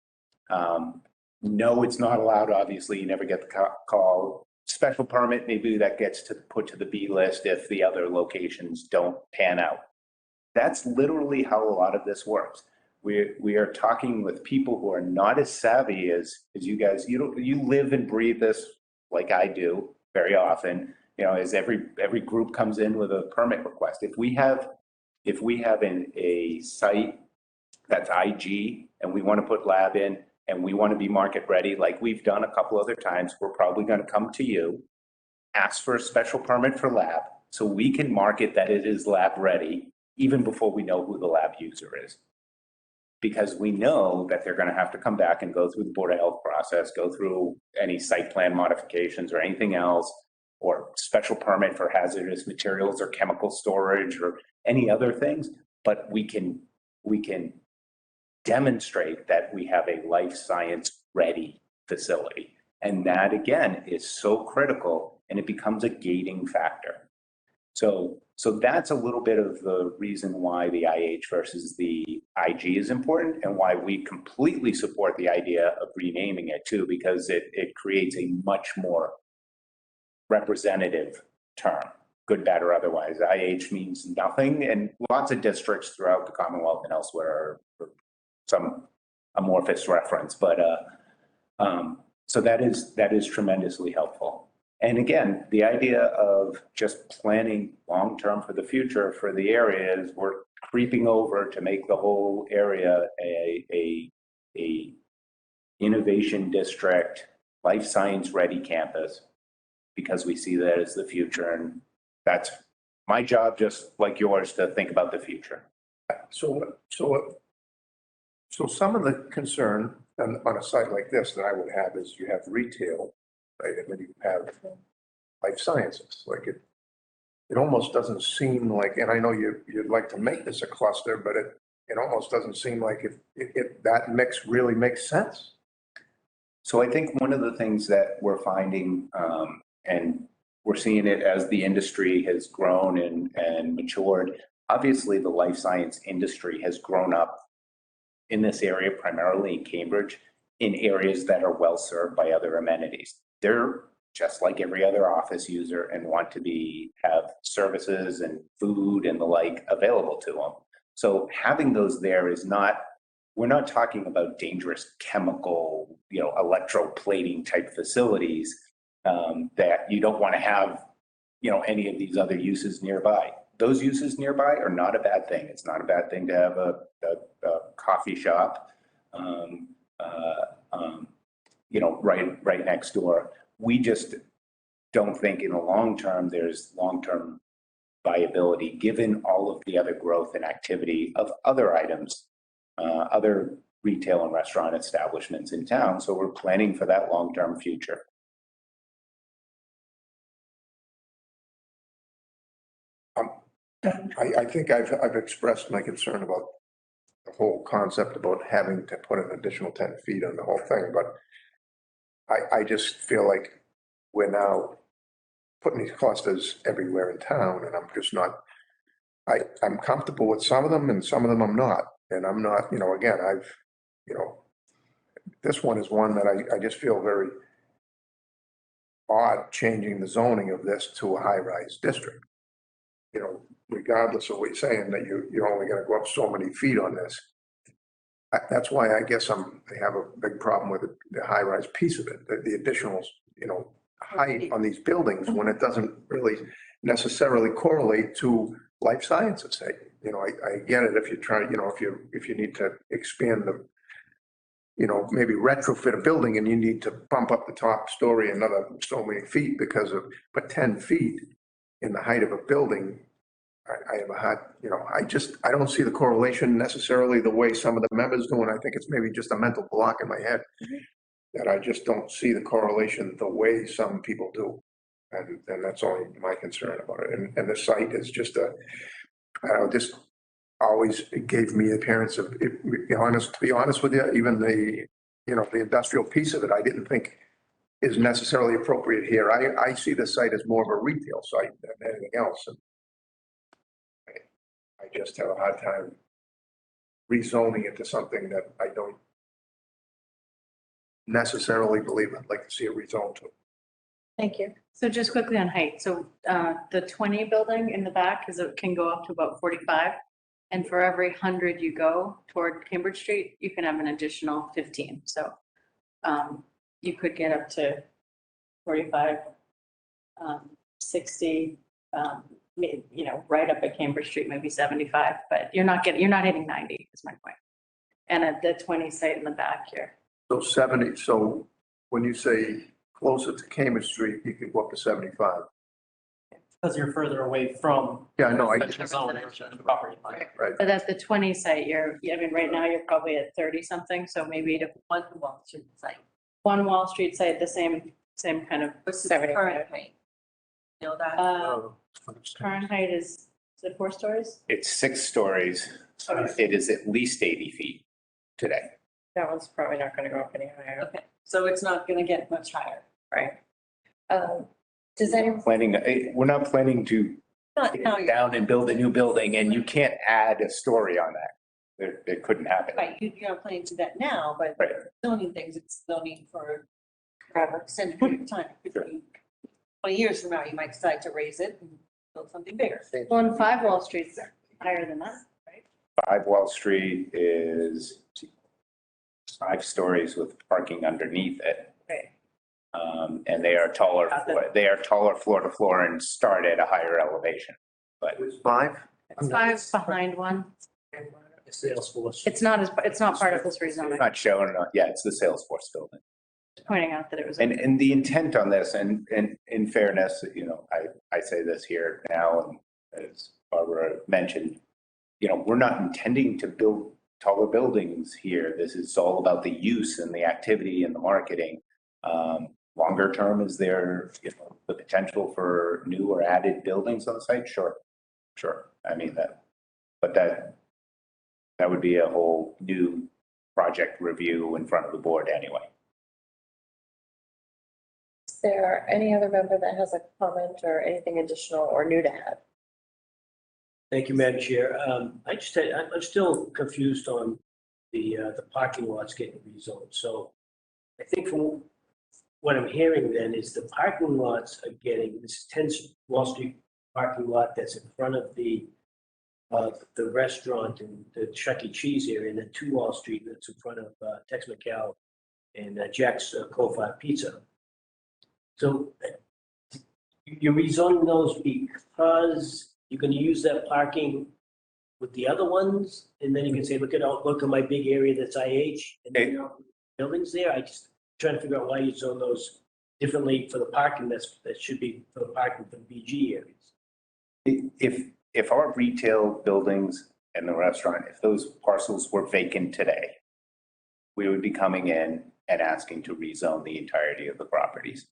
No, it's not allowed. Obviously, you never get the call. Special permit, maybe that gets put to the B list if the other locations don't pan out. That's literally how a lot of this works. We are talking with people who are not as savvy as you guys. You live and breathe this like I do very often. You know, as every group comes in with a permit request. If we have a site that's IG and we want to put lab in and we want to be market ready, like we've done a couple other times, we're probably going to come to you, ask for a special permit for lab so we can market that it is lab ready even before we know who the lab user is. Because we know that they're going to have to come back and go through the Board of Health process, go through any site plan modifications or anything else, or special permit for hazardous materials or chemical storage or any other things. But we can demonstrate that we have a life science ready facility. And that again is so critical, and it becomes a gating factor. So that's a little bit of the reason why the IH versus the IG is important, and why we completely support the idea of renaming it too, because it creates a much more representative term, good, bad, or otherwise. IH means nothing, and lots of districts throughout the Commonwealth and elsewhere are some amorphous reference, but so that is tremendously helpful. And again, the idea of just planning long-term for the future for the area is we're creeping over to make the whole area a innovation district, life science ready campus, because we see that as the future. And that's my job, just like yours, to think about the future. So some of the concern on a site like this that I would have is you have retail, right? And then you have life sciences. Like it almost doesn't seem like, and I know you'd like to make this a cluster, but it almost doesn't seem like if that mix really makes sense. So I think one of the things that we're finding, and we're seeing it as the industry has grown and matured, obviously the life science industry has grown up in this area, primarily in Cambridge, in areas that are well served by other amenities. They're just like every other office user and want to have services and food and the like available to them. So having those there is not, we're not talking about dangerous chemical, electroplating type facilities that you don't want to have, any of these other uses nearby. Those uses nearby are not a bad thing. It's not a bad thing to have a coffee shop, right next door. We just don't think in the long term there's long-term viability given all of the other growth and activity of other items, other retail and restaurant establishments in town. So we're planning for that long-term future. I think I've expressed my concern about the whole concept about having to put an additional 10 feet on the whole thing, but I just feel like we're now putting these clusters everywhere in town, and I'm just not, I'm comfortable with some of them and some of them I'm not. And I'm not, again, this one is one that I just feel very odd changing the zoning of this to a high-rise district. Regardless of what you're saying, that you're only going to go up so many feet on this. That's why I guess I have a big problem with the high-rise piece of it, the additional, height on these buildings when it doesn't really necessarily correlate to life sciences. I get it if you're trying, if you need to expand the, maybe retrofit a building and you need to bump up the top story another so many feet but 10 feet in the height of a building, I have a hard, I don't see the correlation necessarily the way some of the members do, and I think it's maybe just a mental block in my head that I just don't see the correlation the way some people do. And that's only my concern about it. And the site is just this always gave me the appearance of, to be honest with you, even the industrial piece of it, I didn't think is necessarily appropriate here. I see the site as more of a retail site than anything else. And I just have a hard time rezoning it to something that I don't necessarily believe I'd like to see it rezoned to. Thank you. So just quickly on height, so the 20 building in the back can go up to about 45. And for every 100 you go toward Cambridge Street, you can have an additional 15. So you could get up to 45, 60, right up at Cambridge Street, maybe 75, but you're not hitting 90 is my point. And at the 20 site in the back here. So 70, so when you say closer to Cambridge Street, you could go up to 75. Because you're further away from. Yeah, I know, residential zone versus the property line. right. But at the 20 site, right now you're probably at 30 something, so maybe to One Wall Street site. one Wall Street site, the same kind of, What's the 75. current height? You know that? current height is it 4 stories? It's 6 stories. It is at least 80 feet today. That one's probably not going to go up any higher. Okay, so it's not gonna get much higher. Right. Does anyone, We're not planning to Not, take no, it down and build a new building, and you can't add a story on that. It couldn't happen. right, you're not planning to do that now, but Right. zoning things, it's zoning for forever, extended period of time. 20 years from now, you might decide to raise it and build something bigger. Well, and 5 Wall Street's higher than that, right? 5 Wall Street is 5 stories with parking underneath it. Right. And they are taller floor to floor and start at a higher elevation. But 5? It's 5 behind one. Salesforce. It's not part of this rezoning. not shown, it's the Salesforce building. Pointing out that it was. And the intent on this, and in fairness, I say this here now, and as Barbara mentioned, we're not intending to build taller buildings here. This is all about the use and the activity and the marketing. Longer term, is there, the potential for new or added buildings on the site? Sure. I mean that would be a whole new project review in front of the board anyway. is there any other member that has a comment or anything additional or new to add? Thank you, Madam Chair. I'm still confused on the parking lots getting rezoned. So I think from what I'm hearing then is the parking lots are getting this 10 Wall Street parking lot that's in front of the restaurant and the Chuck E. Cheese area, and then 2 Wall Street that's in front of Tex McCall and Jack's Coal-Fired Pizza. So you're rezoning those because you're going to use that parking with the other ones, and then you can say, look at my big area that's IH, and then there are buildings there. I just trying to figure out why you zone those differently for the parking that should be for the parking for the BG areas. If our retail buildings and the restaurant, if those parcels were vacant today, we would be coming in and asking to rezone the entirety of the properties.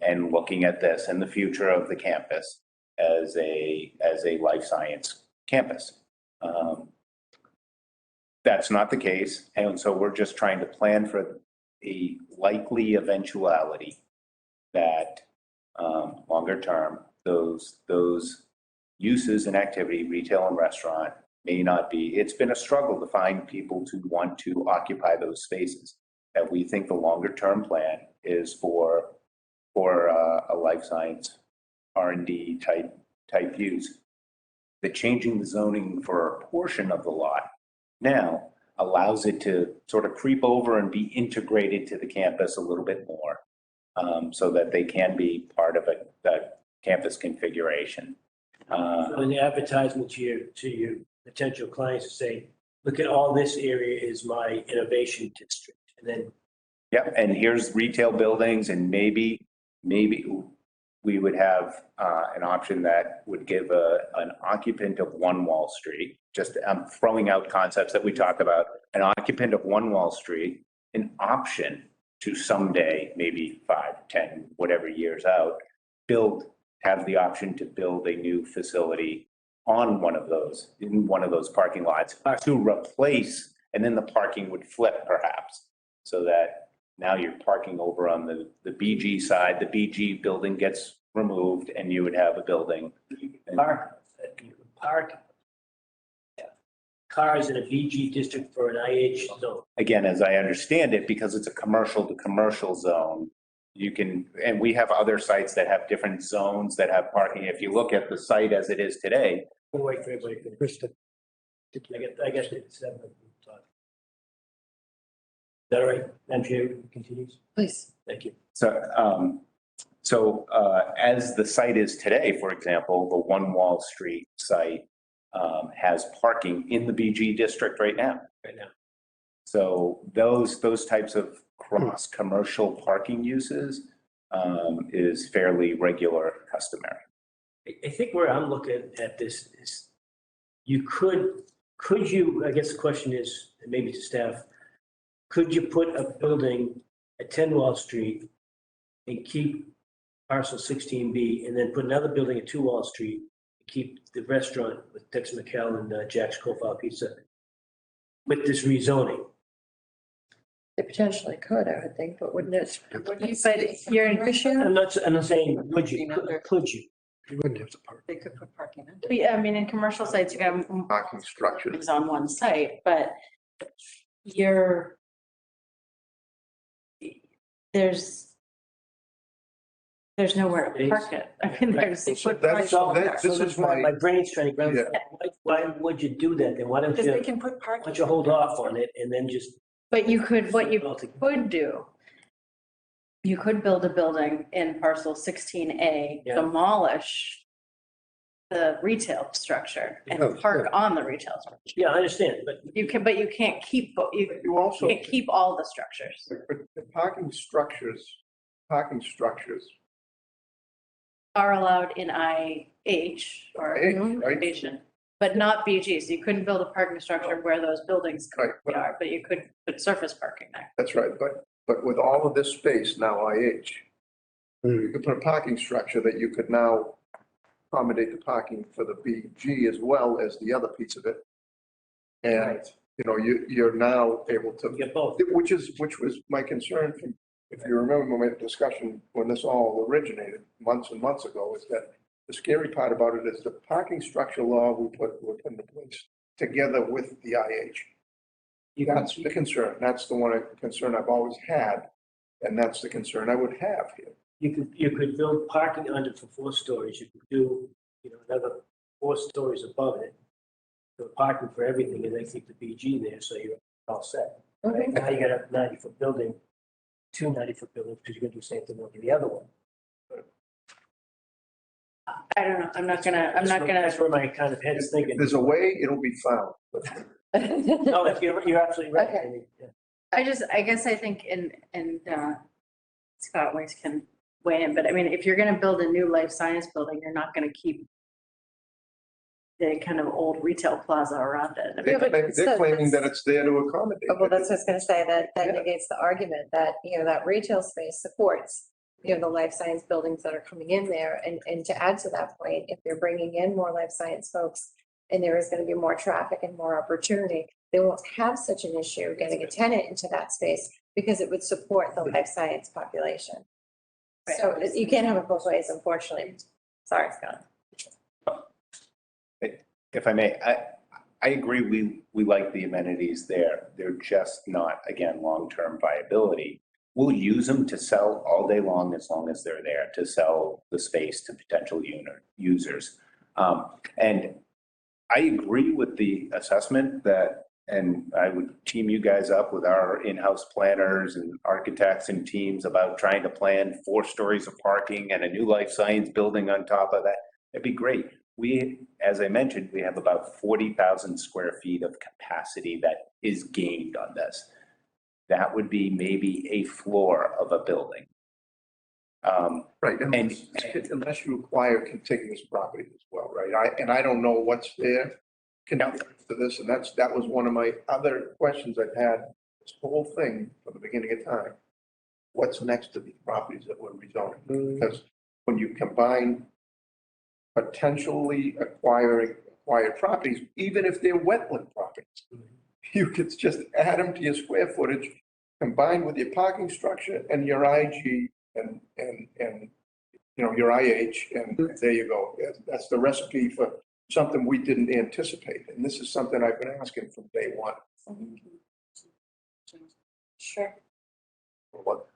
And looking at this and the future of the campus as a life science campus. That's not the case. And so we're just trying to plan for a likely eventuality that longer term, those uses and activity, retail and restaurant, may not be. It's been a struggle to find people to want to occupy those spaces. And we think the longer term plan is for a life science R&D type use. The changing the zoning for a portion of the lot now allows it to sort of creep over and be integrated to the campus a little bit more, so that they can be part of that campus configuration. In the advertisement to your potential clients to say, look at all this area is my innovation district, and then. Yeah, and here's retail buildings, and maybe we would have an option that would give an occupant of 1 Wall Street, just I'm throwing out concepts that we talk about, an occupant of 1 Wall Street, an option to someday, maybe 5, 10, whatever years out, have the option to build a new facility on in one of those parking lots to replace, and then the parking would flip perhaps, so that now you're parking over on the BG side, the BG building gets removed, and you would have a building. Park. Yeah. cars in a BG district for an IH zone. Again, as I understand it, because it's a commercial to commercial zone, you can, and we have other sites that have different zones that have parking. If you look at the site as it is today, Wait, Krista, I guess it's. Is that all right? Madam Chair, continues? Please. Thank you. As the site is today, for example, the One Wall Street site has parking in the BG district right now. Right now. So those types of cross-commercial parking uses is fairly regular customary. I think where I'm looking at this is you could you, I guess the question is, and maybe to staff, could you put a building at 10 Wall Street and keep parcel 16B and then put another building at 2 Wall Street, and keep the restaurant with Tex McHale and Jack's Profile Pizza with this rezoning? They potentially could, I would think, but wouldn't it? But you're, I'm not saying, would you, could you? you wouldn't have to park. They could put parking in. yeah, I mean, in commercial sites, you got Parking structures. things on one site, but there's nowhere to park it. I mean, there's. So that's all, this is my my, brain's trying to grab. Yeah. Why would you do that then? Why don't Because they you, can put why parking. don't you hold off on it and then just. But you could, what you Well, to- could do, you could build a building in parcel 16A, Yeah. demolish the retail structure Oh, and park on the retail structure. Yeah, I understand, but You can, but you can't keep, you also, can't keep all the structures. but the parking structures Are allowed in IH or right? Asian, but not BG. So you couldn't build a parking structure where those buildings Right, but are, but you could put surface parking there. that's right, but with all of this space now IH, you could put a parking structure that you could now accommodate the parking for the BG as well as the other piece of it. And, you know, you're now able to, you get both. which was my concern from, if you remember my discussion when this all originated months and months ago, is that the scary part about it is the parking structure law we put into place together with the IH. That's the concern. That's the one concern I've always had. And that's the concern I would have here. You could build parking under for 4 stories. You could do, another 4 stories above it. For parking for everything and then keep the BG there, so you're all set. Right now you got a 90-foot building, 2 90-foot buildings, because you're gonna do the same thing with the other one. I don't know. I'm not gonna. That's where my kind of head is If thinking. there's a way, it'll be found. No, you're absolutely right. Okay. I mean, yeah. I guess I think Scott Weiss can weigh in, but I mean, if you're gonna build a new life science building, you're not gonna keep the kind of old retail plaza around it. I mean, They're claiming that it's there to accommodate. Well, that's what I was gonna say, that negates the argument that, that retail space supports, the life science buildings that are coming in there. And to add to that point, if you're bringing in more life science folks and there is gonna be more traffic and more opportunity, they won't have such an issue getting a tenant into that space because it would support the life science population. So you can't have it both ways, unfortunately. Sorry, Scott. If I may, I agree, we like the amenities there. They're just not, again, long-term viability. We'll use them to sell all day long as they're there, to sell the space to potential users. And I agree with the assessment that, and I would team you guys up with our in-house planners and architects and teams about trying to plan 4 stories of parking and a new life science building on top of that. It'd be great. As I mentioned, we have about 40,000 square feet of capacity that is gained on this. That would be maybe a floor of a building. Right, unless you acquire contiguous property as well, right? I don't know what's there connected to this, and that was one of my other questions I've had this whole thing from the beginning of time. What's next to these properties that we're rezoning? Because when you combine potentially acquired properties, even if they're wetland properties, you could just add them to your square footage, combined with your parking structure and your IG and your IH, and there you go. That's the recipe for something we didn't anticipate. And this is something I've been asking from day one. Sure. What?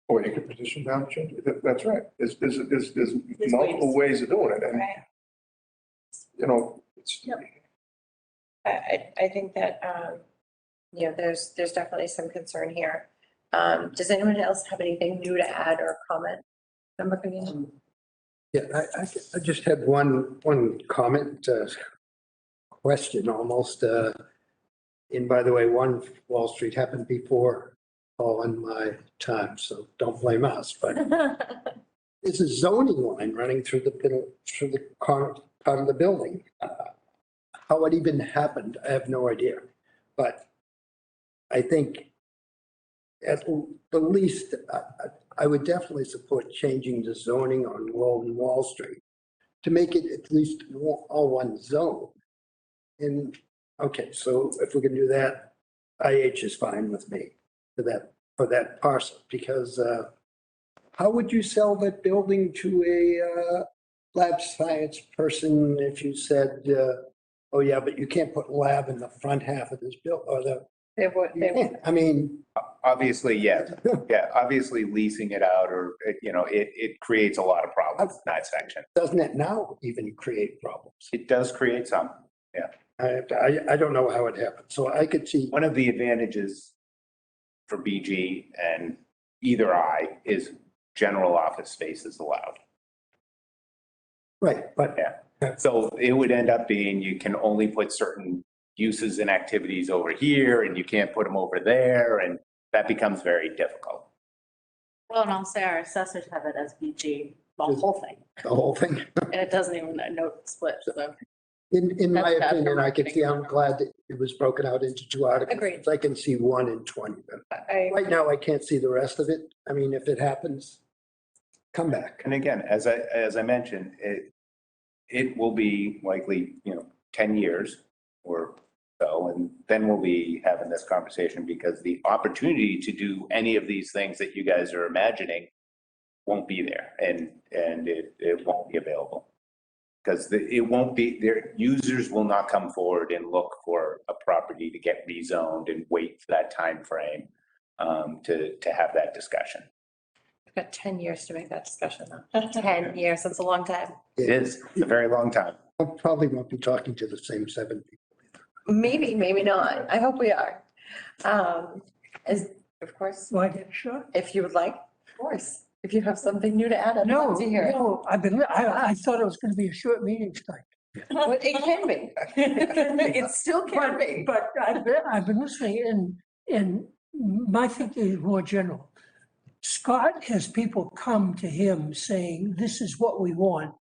Or you can petition down, change it. That's right. There's multiple ways of doing it. And, Right. you know, it's, I think that, there's definitely some concern here. Does anyone else have anything new to add or comment? Member Covino? Yeah, I just had one comment, question almost. And by the way, one Wall Street happened before all in my time, so don't blame us, but there's a zoning line running through the corner part of the building. How it even happened, I have no idea. But I think at the least, I would definitely support changing the zoning on Wall Street to make it at least all one zone. And, okay, so if we can do that, IH is fine with me for that parcel, because how would you sell that building to a lab science person if you said, oh yeah, but you can't put lab in the front half of this building, or I mean. Obviously, yes. Yeah, obviously leasing it out or, it creates a lot of problems in that section. Doesn't it now even create problems? It does create some, yeah. I don't know how it happened, so I could see. One of the advantages for BG and either I is general office space is allowed. Right, but. Yeah, so it would end up being, you can only put certain uses and activities over here and you can't put them over there, and that becomes very difficult. Well, and I'll say our assessors have it as BG, the whole thing, The whole thing. and it doesn't even note split, so. In my That's bad opinion, for I can see, I'm marketing. glad that it was broken out into two articles. Agreed. I can see 1 in 20, but right now I can't see the rest of it. I mean, if it happens, come back. And again, as I mentioned, it will be likely, 10 years or so, and then we'll be having this conversation because the opportunity to do any of these things that you guys are imagining won't be there, and it won't be available. Because it won't be, their users will not come forward and look for a property to get rezoned and wait for that time frame to have that discussion. We've got 10 years to make that discussion though. 10 years, that's a long time. It is, it's a very long time. I probably won't be talking to the same 7 people. Maybe, maybe not. I hope we are. Of course, Do I get a shot? if you would like, of course, if you have something new to add, I'd No, love to hear it. no, I thought it was going to be a short meeting tonight. But it can be. It still can be. But I've been listening and my thinking is more general. Scott has people come to him saying, this is what we want.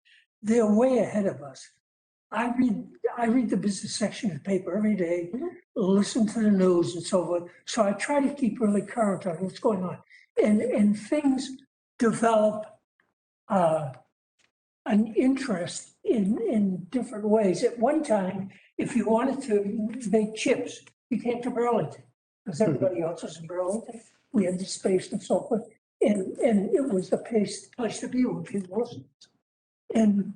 They're way ahead of us. I read the business section of the paper every day, listen to the news and so forth. So I try to keep really current on what's going on. And things develop an interest in different ways. At one time, if you wanted to make chips, you came to Burlington, because everybody else was in Burlington. We had the space and so forth. And it was the place to be when people listened. And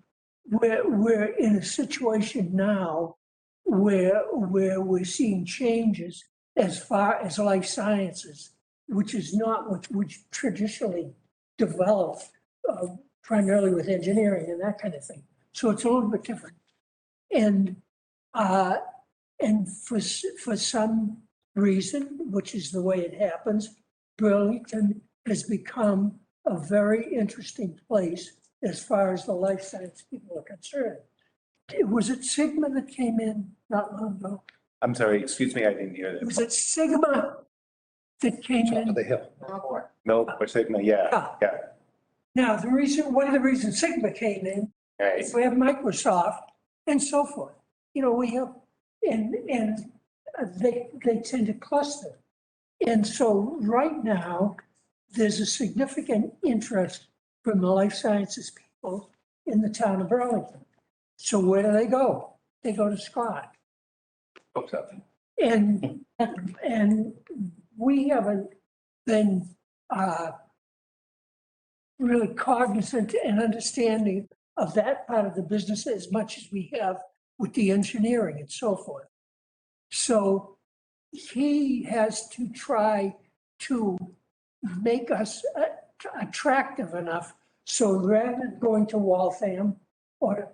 we're in a situation now where we're seeing changes as far as life sciences, which is not which traditionally developed primarily with engineering and that kind of thing. So it's a little bit different. And for some reason, which is the way it happens, Burlington has become a very interesting place as far as the life science people are concerned. Was it Sigma that came in not long ago? I'm sorry, excuse me, I didn't hear Was that. it Sigma that came Top of in? the hill. Milk or Sigma, yeah. Now, one of the reasons Sigma came in Right. is we have Microsoft and so forth. We have, and they tend to cluster. And so right now, there's a significant interest from the life sciences people in the town of Burlington. So where do they go? They go to Scott. And we haven't been really cognizant and understanding of that part of the business as much as we have with the engineering and so forth. So he has to try to make us attractive enough. So rather than going to Waltham or,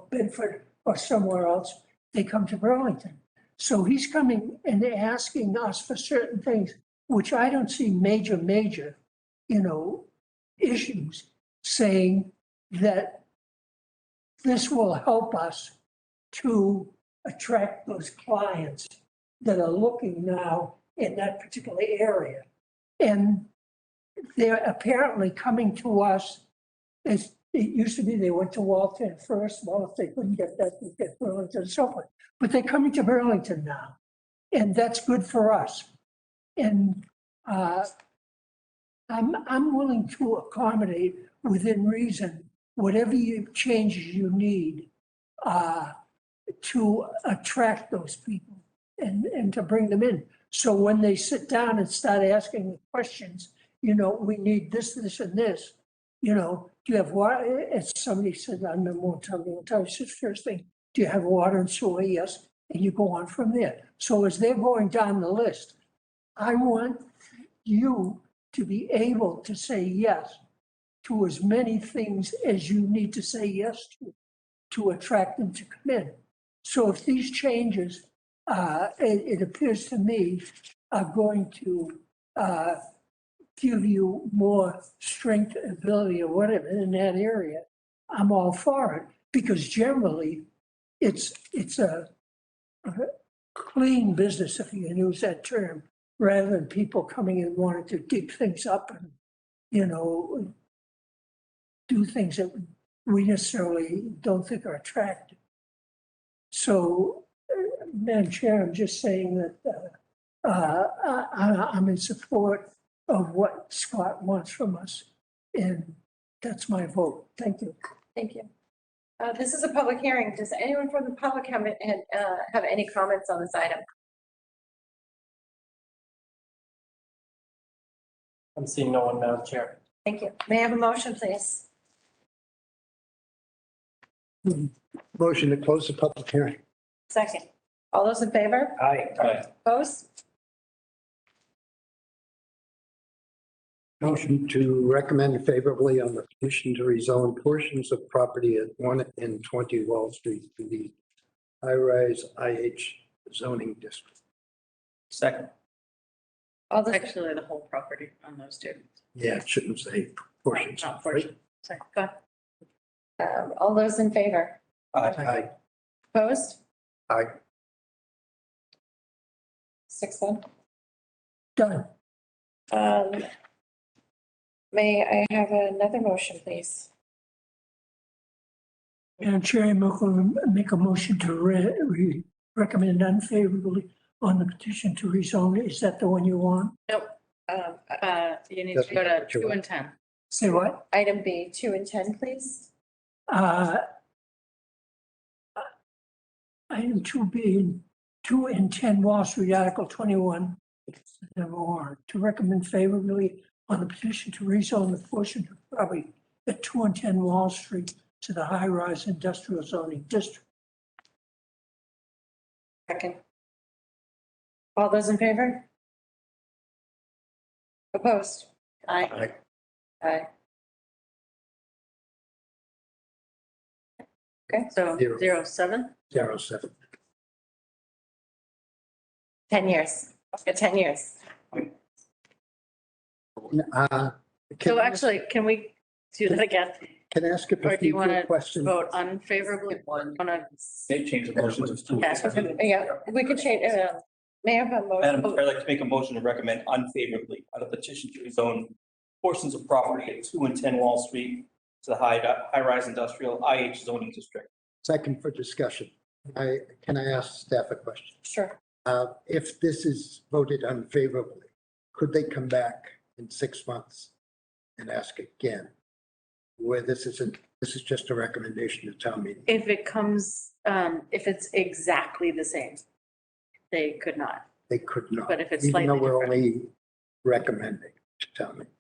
Bedford or somewhere else, they come to Burlington. So he's coming and asking us for certain things, which I don't see major, issues, saying that this will help us to attract those clients that are looking now in that particular area. And they're apparently coming to us, as it used to be, they went to Walton first. Well, if they couldn't get that, they get Burlington and so forth. But they're coming to Burlington now, and that's good for us. And I'm willing to accommodate within reason whatever changes you need to attract those people and to bring them in. So when they sit down and start asking the questions, we need this, this, and this, do you have water? As somebody said, I remember one time, first thing, do you have water and sewer? Yes. And you go on from there. So as they're going down the list, I want you to be able to say yes to as many things as you need to say yes to attract them to come in. So if these changes, it appears to me, are going to give you more strength, ability, or whatever in that area, I'm all for it, because generally it's a clean business, if you can use that term, rather than people coming in wanting to dig things up and, do things that we necessarily don't think are attractive. So, Madam Chair, I'm just saying that I'm in support of what Scott wants from us, and that's my vote. Thank you. Thank you. This is a public hearing. Does anyone from the public have any comments on this item? I'm seeing no one, Madam Chair. Thank you. May I have a motion, please? Motion to close the public hearing. Second. All those in favor? Aye. Opposed? Motion to recommend favorably on the petition to rezone portions of property at 1 and 20 Wall Street to the high-rise IH zoning district. Second. All those, Actually, the whole property on those two. Yeah, it shouldn't say portions. Not portion. Sorry, go ahead. all those in favor? Aye. Opposed? Aye. 6-1. Done. May I have another motion, please? Madam Chair, I make a motion to recommend unfavorably on the petition to rezone. Is that the one you want? Nope. You need to go to 2 and 10. Say what? Item B, 2 and 10, please. Item 2B, 2 and 10 Wall Street, Article 21, number 1, to recommend favorably on the petition to rezone the portion of property at 2 and 10 Wall Street to the high-rise industrial zoning district. Second. All those in favor? Opposed? Aye. Aye. Okay, So Zero. 07. 07. 10 years. 10 years. So actually, can we do that again? Can I ask a Or do you want procedural to question? vote unfavorably? Change the motion to two. Yeah, we could change, may I have a Madam motion? Chair, I'd like to make a motion to recommend unfavorably on a petition to rezone portions of property at 2 and 10 Wall Street to the high-rise industrial IH zoning district. Second for discussion. Can I ask staff a question? Sure. If this is voted unfavorably, could they come back in 6 months and ask again? Where this is just a recommendation to town meeting. If it comes, if it's exactly the same, they could not. They could not. But if it's Even slightly though we're different. only recommending to town meeting.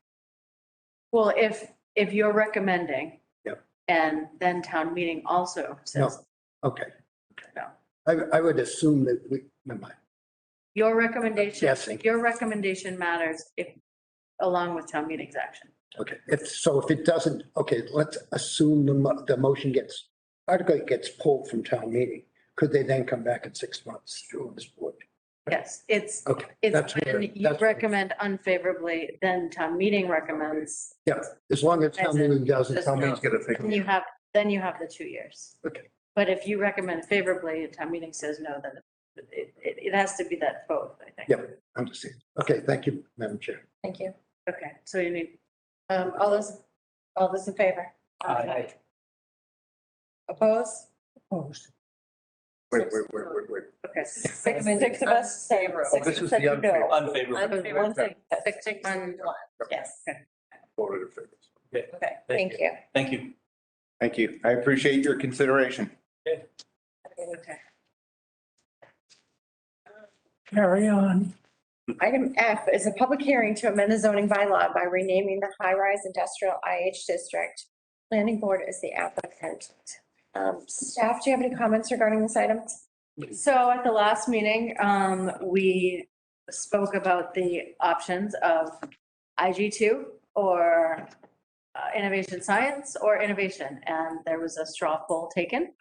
Well, if you're recommending. Yep. And then town meeting also says, Okay. No. I would assume that never mind. your recommendation, Guessing. your recommendation matters if, along with town meeting's action. Okay, if it doesn't, okay, let's assume the motion article gets pulled from town meeting. Could they then come back in 6 months to this board? Yes, it's, Okay. it's that's when where- you that's where- recommend unfavorably, then town meeting recommends, Yeah, as long as town meeting doesn't. Just- Town meeting's gonna take. then you have the 2 years. Okay. But if you recommend favorably and town meeting says no, then it has to be that vote, I think. Yep, understand. Okay, thank you, Madam Chair. Thank you. Okay, so you need, All those in favor? Aye. Opposed? Opposed. Wait. okay. Six of us say Oh, this is the unfavorable. Unfavorable. Yes. Voted in favor. Okay, thank you. Thank you. Thank you. I appreciate your consideration. Okay. Carry on. Item F is a public hearing to amend the zoning bylaw by renaming the high-rise industrial IH district. Planning board is the applicant. Staff, do you have any comments regarding this item? So at the last meeting, we spoke about the options of IG2 or innovation science or innovation, and there was a straw poll taken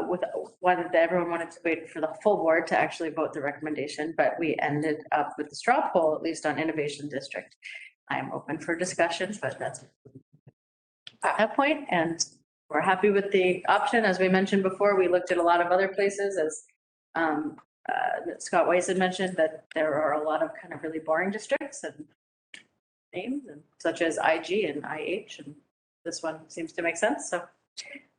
with whether everyone wanted to wait for the full board to actually vote the recommendation, but we ended up with the straw poll, at least on innovation district. I am open for discussion, but that's at that point, and we're happy with the option. As we mentioned before, we looked at a lot of other places, as Scott Weiss had mentioned, that there are a lot of kind of really boring districts and names, and such as IG and IH, and this one seems to make sense. So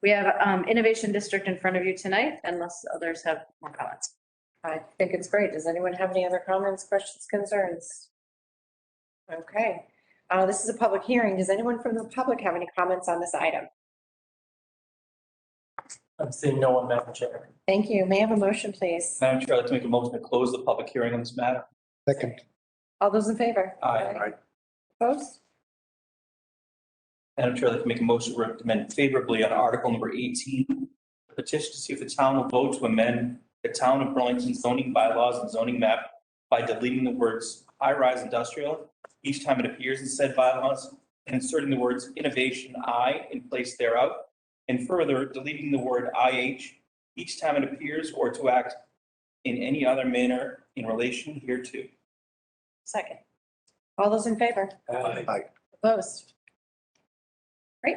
we have Innovation District in front of you tonight, unless others have more comments. I think it's great. Does anyone have any other comments, questions, concerns? Okay, this is a public hearing. Does anyone from the public have any comments on this item? I'm seeing no one, Madam Chair. Thank you. May I have a motion, please? Madam Chair, I'd like to make a motion to close the public hearing on this matter. Second. All those in favor? Aye. Opposed? Madam Chair, I'd like to make a motion to recommend favorably on article number 18. Petition to see if the town will vote to amend the town of Burlington zoning bylaws and zoning map by deleting the words high-rise industrial each time it appears in said bylaws, and inserting the words innovation I in place thereof, and further deleting the word IH each time it appears or to act in any other manner in relation hereto. Second. All those in favor? Aye. Opposed? Great.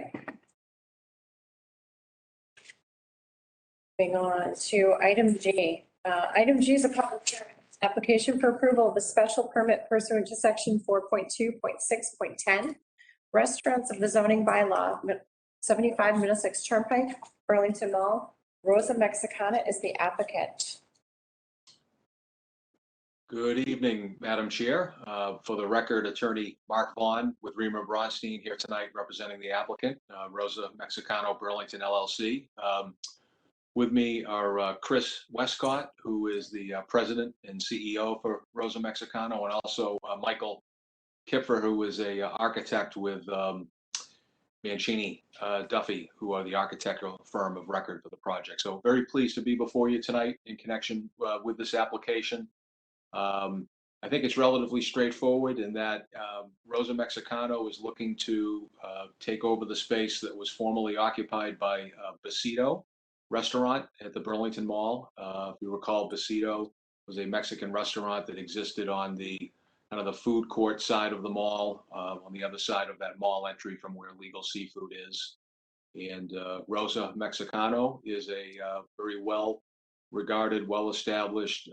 Moving on to item G. Item G is a public hearing. Application for approval of a special permit pursuant to section 4.2.6.10. Restaurants of the zoning bylaw, 75 Middlesex Turnpike, Burlington Mall. Rosa Mexicana is the applicant. Good evening, Madam Chair. For the record, Attorney Mark Vaughn with Reamer Bronstein here tonight representing the applicant, Rosa Mexicano Burlington LLC. With me are Chris Westcott, who is the president and CEO for Rosa Mexicano, and also Michael Kipfer, who is a architect with Mancini Duffy, who are the architectural firm of record for the project. So very pleased to be before you tonight in connection with this application. I think it's relatively straightforward in that Rosa Mexicano is looking to take over the space that was formerly occupied by Besito restaurant at the Burlington Mall. If you recall, Besito was a Mexican restaurant that existed on the kind of the food court side of the mall, on the other side of that mall entry from where Legal Seafood is. And Rosa Mexicano is a very well-regarded, well-established,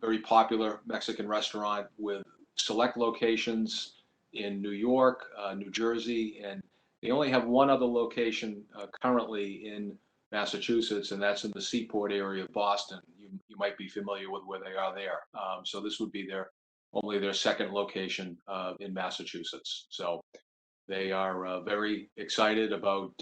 very popular Mexican restaurant with select locations in New York, New Jersey, and they only have one other location currently in Massachusetts, and that's in the Seaport area of Boston. You might be familiar with where they are there. So this would be only their second location in Massachusetts. So they are very excited about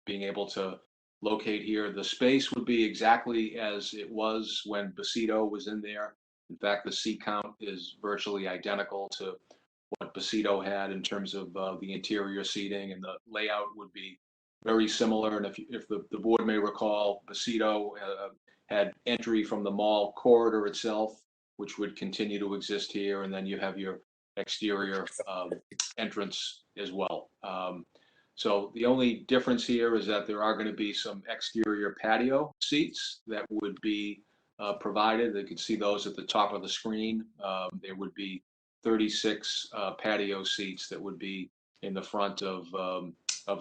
being able to locate here. The space would be exactly as it was when Besito was in there. In fact, the seat count is virtually identical to what Bacito had in terms of the interior seating, and the layout would be very similar. And if the board may recall, Bacito had entry from the mall corridor itself, which would continue to exist here, and then you have your exterior entrance as well. So the only difference here is that there are going to be some exterior patio seats that would be provided. You can see those at the top of the screen. There would be 36 patio seats that would be in the front of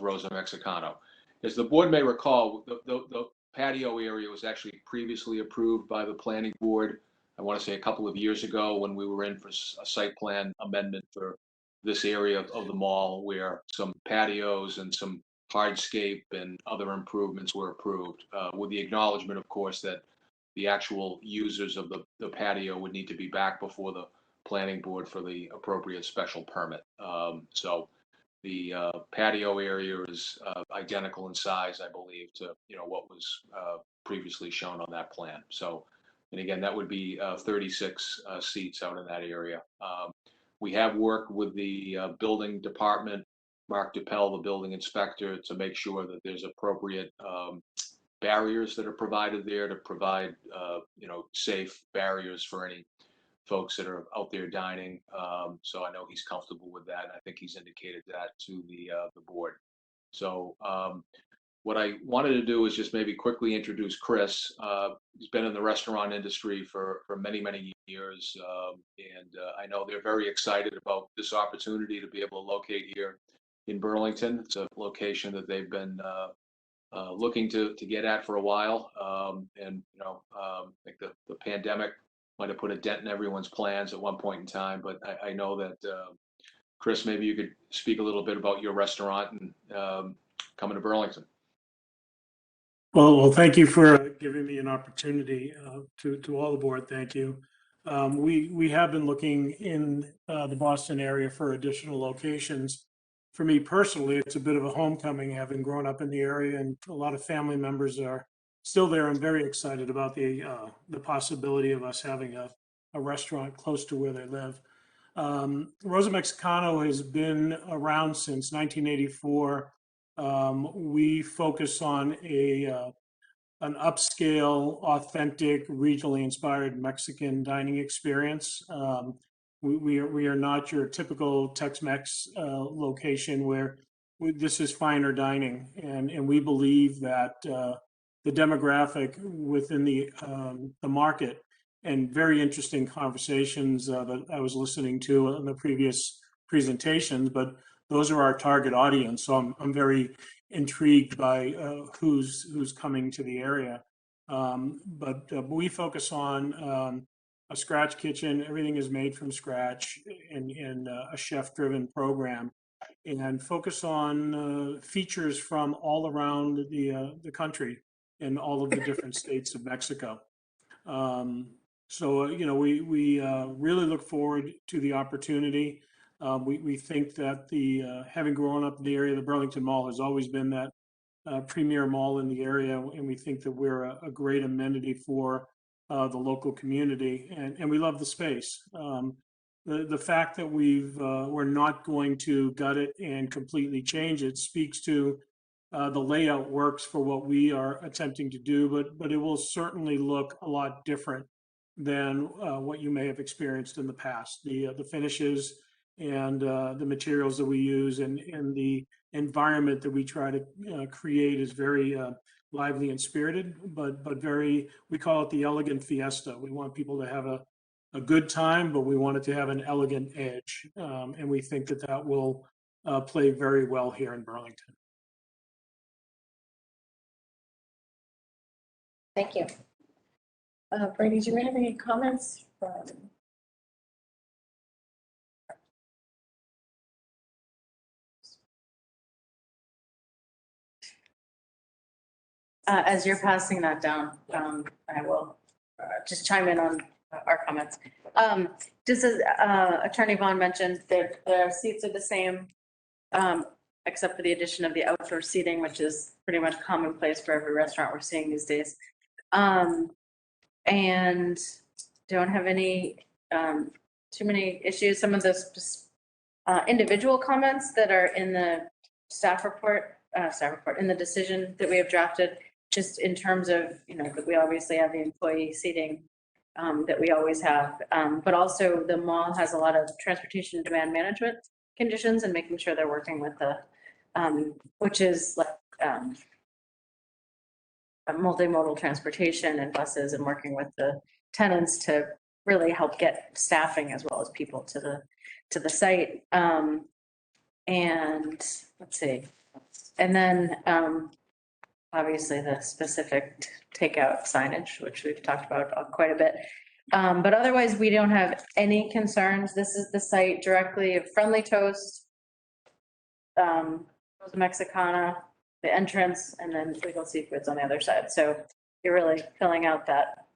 Rosa Mexicano. As the board may recall, the patio area was actually previously approved by the planning board, I want to say a couple of years ago, when we were in for a site plan amendment for this area of the mall, where some patios and some hardscape and other improvements were approved, with the acknowledgement, of course, that the actual users of the patio would need to be back before the planning board for the appropriate special permit. So the patio area is identical in size, I believe, to what was previously shown on that plan. So, and again, that would be 36 seats out in that area. We have worked with the building department, Mark DuPel, the building inspector, to make sure that there's appropriate barriers that are provided there to provide, safe barriers for any folks that are out there dining. So I know he's comfortable with that, and I think he's indicated that to the board. So what I wanted to do is just maybe quickly introduce Chris. He's been in the restaurant industry for many, many years, and I know they're very excited about this opportunity to be able to locate here in Burlington. It's a location that they've been looking to get at for a while, and I think the pandemic might have put a dent in everyone's plans at one point in time. But I know that Chris, maybe you could speak a little bit about your restaurant and coming to Burlington. Well, thank you for giving me an opportunity. To all the board, thank you. We have been looking in the Boston area for additional locations. For me personally, it's a bit of a homecoming, having grown up in the area, and a lot of family members are still there. I'm very excited about the possibility of us having a restaurant close to where they live. Rosa Mexicano has been around since 1984. We focus on an upscale, authentic, regionally inspired Mexican dining experience. We are not your typical Tex-Mex location where this is finer dining, and we believe that the demographic within the market, and very interesting conversations that I was listening to in the previous presentations, but those are our target audience. So I'm very intrigued by who's coming to the area. But we focus on a scratch kitchen. Everything is made from scratch in a chef-driven program, and focus on features from all around the country in all of the different states of Mexico. So we really look forward to the opportunity. We think that having grown up in the area, the Burlington Mall has always been that premier mall in the area, and we think that we're a great amenity for the local community, and we love the space. The fact that we're not going to gut it and completely change it speaks to the layout works for what we are attempting to do, but it will certainly look a lot different than what you may have experienced in the past. The finishes and the materials that we use and the environment that we try to create is very lively and spirited, but we call it the elegant fiesta. We want people to have a good time, but we want it to have an elegant edge. And we think that will play very well here in Burlington. Thank you. Brady, do you have any comments from? As you're passing that down, I will just chime in on our comments. Just as Attorney Vaughn mentioned, the seats are the same, except for the addition of the outdoor seating, which is pretty much commonplace for every restaurant we're seeing these days. And don't have any too many issues. Some of the individual comments that are in the staff report, in the decision that we have drafted, just in terms of, that we obviously have the employee seating that we always have, but also the mall has a lot of transportation demand management conditions and making sure they're working with the, which is like multimodal transportation and buses, and working with the tenants to really help get staffing as well as people to the site. And let's see, and then obviously the specific takeout signage, which we've talked about quite a bit. But otherwise, we don't have any concerns. This is the site directly of Friendly Toast, Rosa Mexicana, the entrance, and then Legal Seafoods on the other side. So you're really filling out that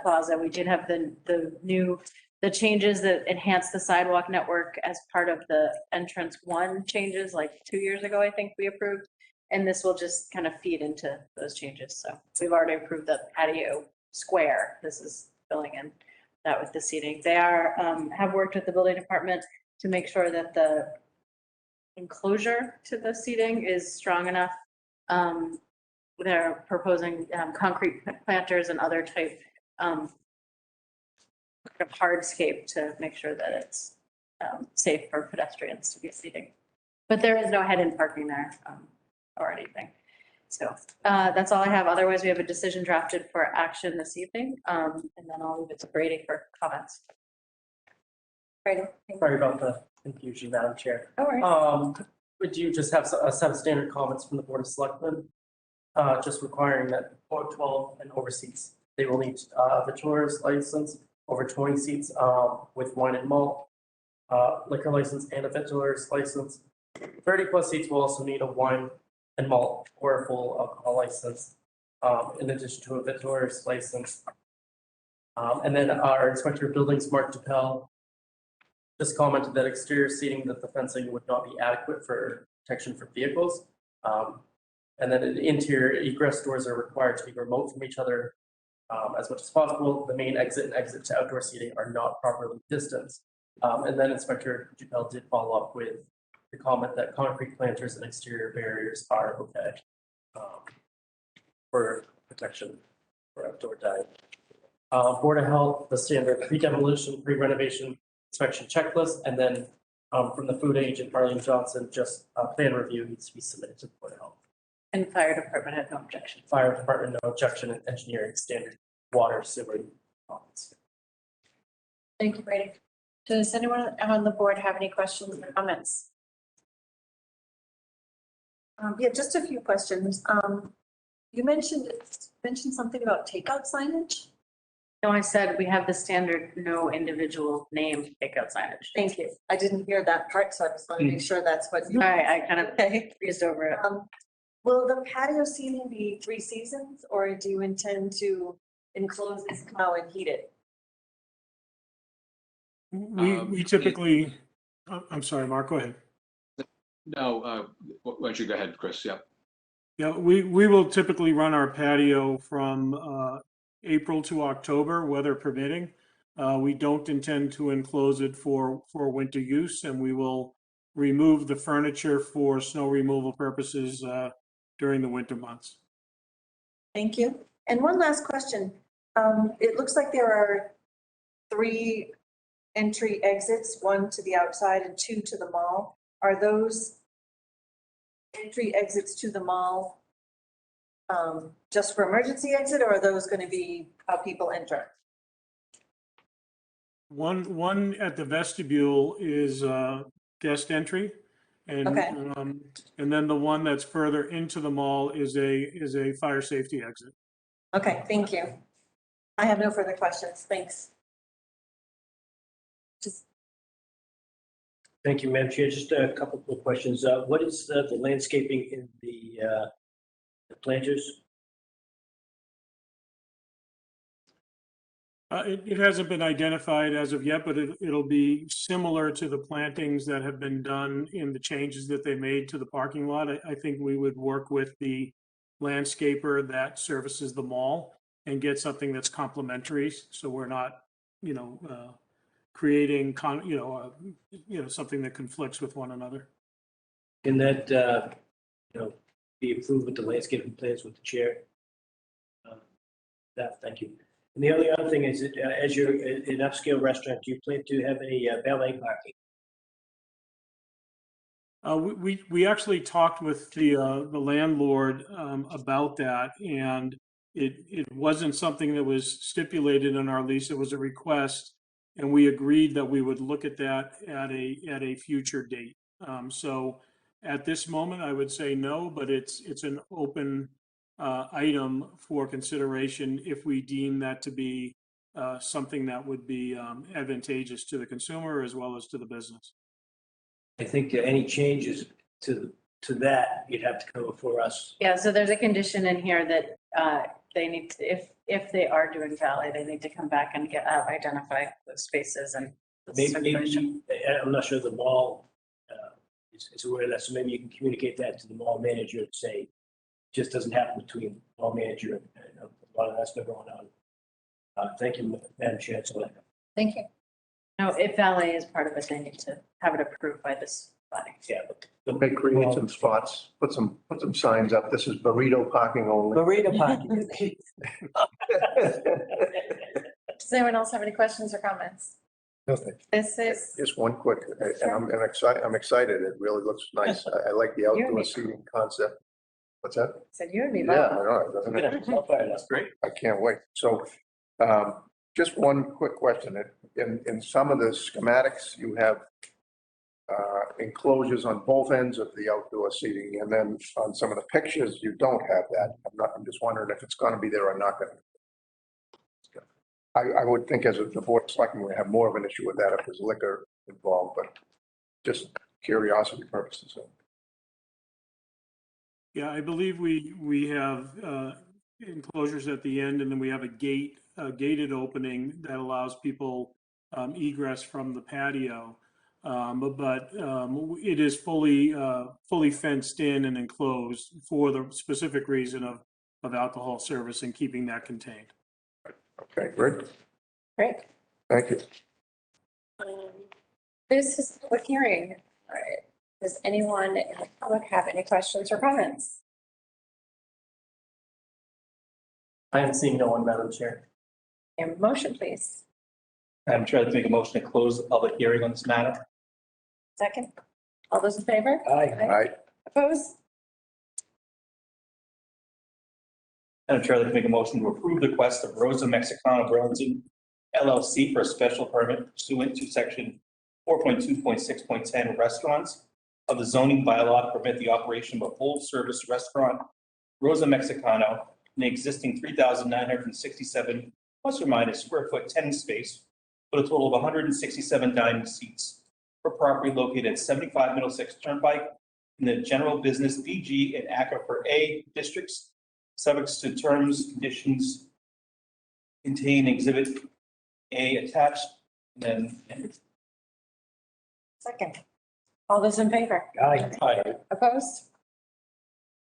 plaza. We did have the changes that enhance the sidewalk network as part of the entrance 1 changes like 2 years ago, I think we approved. And this will just kind of feed into those changes. So we've already approved the patio square. This is filling in that with the seating. They have worked with the building department to make sure that the enclosure to the seating is strong enough. They're proposing concrete planters and other type of hardscape to make sure that it's safe for pedestrians to be seating. But there is no head-in parking there or anything. So that's all I have. Otherwise, we have a decision drafted for action this evening. And then I'll leave it to Brady for comments. Brady. Sorry about the confusion, Madam Chair. All right. Would you just have a set of standard comments from the Board of Selectmen? Just requiring that 12 and over seats, they will need the tourist license, over 20 seats with wine and malt, liquor license and a victualler's license. 30+ seats will also need a wine and malt or a full alcohol license, in addition to a victualler's license. And then our Inspector of Buildings, Mark DuPel, just commented that exterior seating, that the fencing would not be adequate for protection for vehicles. And then the interior egress doors are required to be remote from each other as much as possible. The main exit and exit to outdoor seating are not properly distanced. And then Inspector DuPel did follow up with the comment that concrete planters and exterior barriers are okay for protection for outdoor dining. Board of Health, the standard pre-demolition, pre-renovation inspection checklist, and then from the food agent, Marlene Johnson, just a plan review needs to be submitted to the Board of Health. And fire department had no objection. Fire department, no objection, and engineering standard water sewer comments. Thank you, Brady. Does anyone on the board have any questions or comments? Yeah, just a few questions. You mentioned something about takeout signage. No, I said we have the standard no individual name takeout signage. Thank you. I didn't hear that part, so I just want to make sure that's what you. I kind of breezed over it. Will the patio seating be 3 seasons, or do you intend to enclose this now and heat it? We typically, I'm sorry, Mark, go ahead. No, why don't you go ahead, Chris? Yeah. Yeah, we will typically run our patio from April to October, weather permitting. We don't intend to enclose it for winter use, and we will remove the furniture for snow removal purposes during the winter months. Thank you. And one last question. It looks like there are 3 entry exits, 1 to the outside and 2 to the mall. Are those entry exits to the mall just for emergency exit, or are those going to be how people enter? One at the vestibule is guest entry, and Okay. And then the one that's further into the mall is a fire safety exit. Okay, thank you. I have no further questions. Thanks. Thank you, Madam Chair. Just a couple of questions. What is the landscaping in the planters? It hasn't been identified as of yet, but it'll be similar to the plantings that have been done in the changes that they made to the parking lot. I think we would work with the landscaper that services the mall and get something that's complementary. So we're not, creating something that conflicts with one another. Can that, be approved with the landscaping plans with the chair? Thank you. And the only other thing is, that, as you're an upscale restaurant, do you plan to have any valet parking? We actually talked with the landlord about that, and it wasn't something that was stipulated in our lease. It was a request, and we agreed that we would look at that at a future date. So at this moment, I would say no, but it's an open item for consideration if we deem that to be something that would be advantageous to the consumer as well as to the business. I think any changes to that, you'd have to come before us. Yeah, so there's a condition in here that they need to, if they are doing valet, they need to come back and identify those spaces and. Maybe, I'm not sure the mall is aware of that, so maybe you can communicate that to the mall manager and say, just doesn't happen between mall manager and a lot of that's been going on. Thank you, Madam Chair. Thank you. No, if valet is part of it, they need to have it approved by this body. Yeah, They create some spots, put some signs up. This is burrito parking only. Burrito parking. Does anyone else have any questions or comments? Nothing. This is, Just one quick, and I'm excited. It really looks nice. I like the outdoor seating concept. What's that? said you and me Yeah, both. I know, doesn't it? that's great. I can't wait. So, just one quick question. In some of the schematics, you have enclosures on both ends of the outdoor seating, and then on some of the pictures, you don't have that. I'm just wondering if it's going to be there or not going to. I would think as the board of selectmen, we have more of an issue with that if there's liquor involved, but just curiosity purposes. Yeah, I believe we have enclosures at the end, and then we have a gated opening that allows people egress from the patio. But it is fully fenced in and enclosed for the specific reason of alcohol service and keeping that contained. Okay, great. Great. Thank you. This is a public hearing. All right. Does anyone in the public have any questions or comments? I am seeing no one, Madam Chair. A motion, please. I'm trying to make a motion to close the public hearing on this matter. Second. All those in favor? Aye. All right. Opposed? I'm trying to make a motion to approve the request of Rosa Mexicano Burlington LLC for a special permit pursuant to section 4.2.6.10 restaurants of the zoning bylaw to permit the operation of a full-service restaurant, Rosa Mexicano, in the existing 3,967 plus or minus square foot tenant space with a total of 167 dining seats for property located at 75 Middlesex Turnpike in the general business BG and Aquifer A districts, subject to terms, conditions contained in Exhibit A attached, and then. Second. All those in favor? Aye. Aye. Opposed?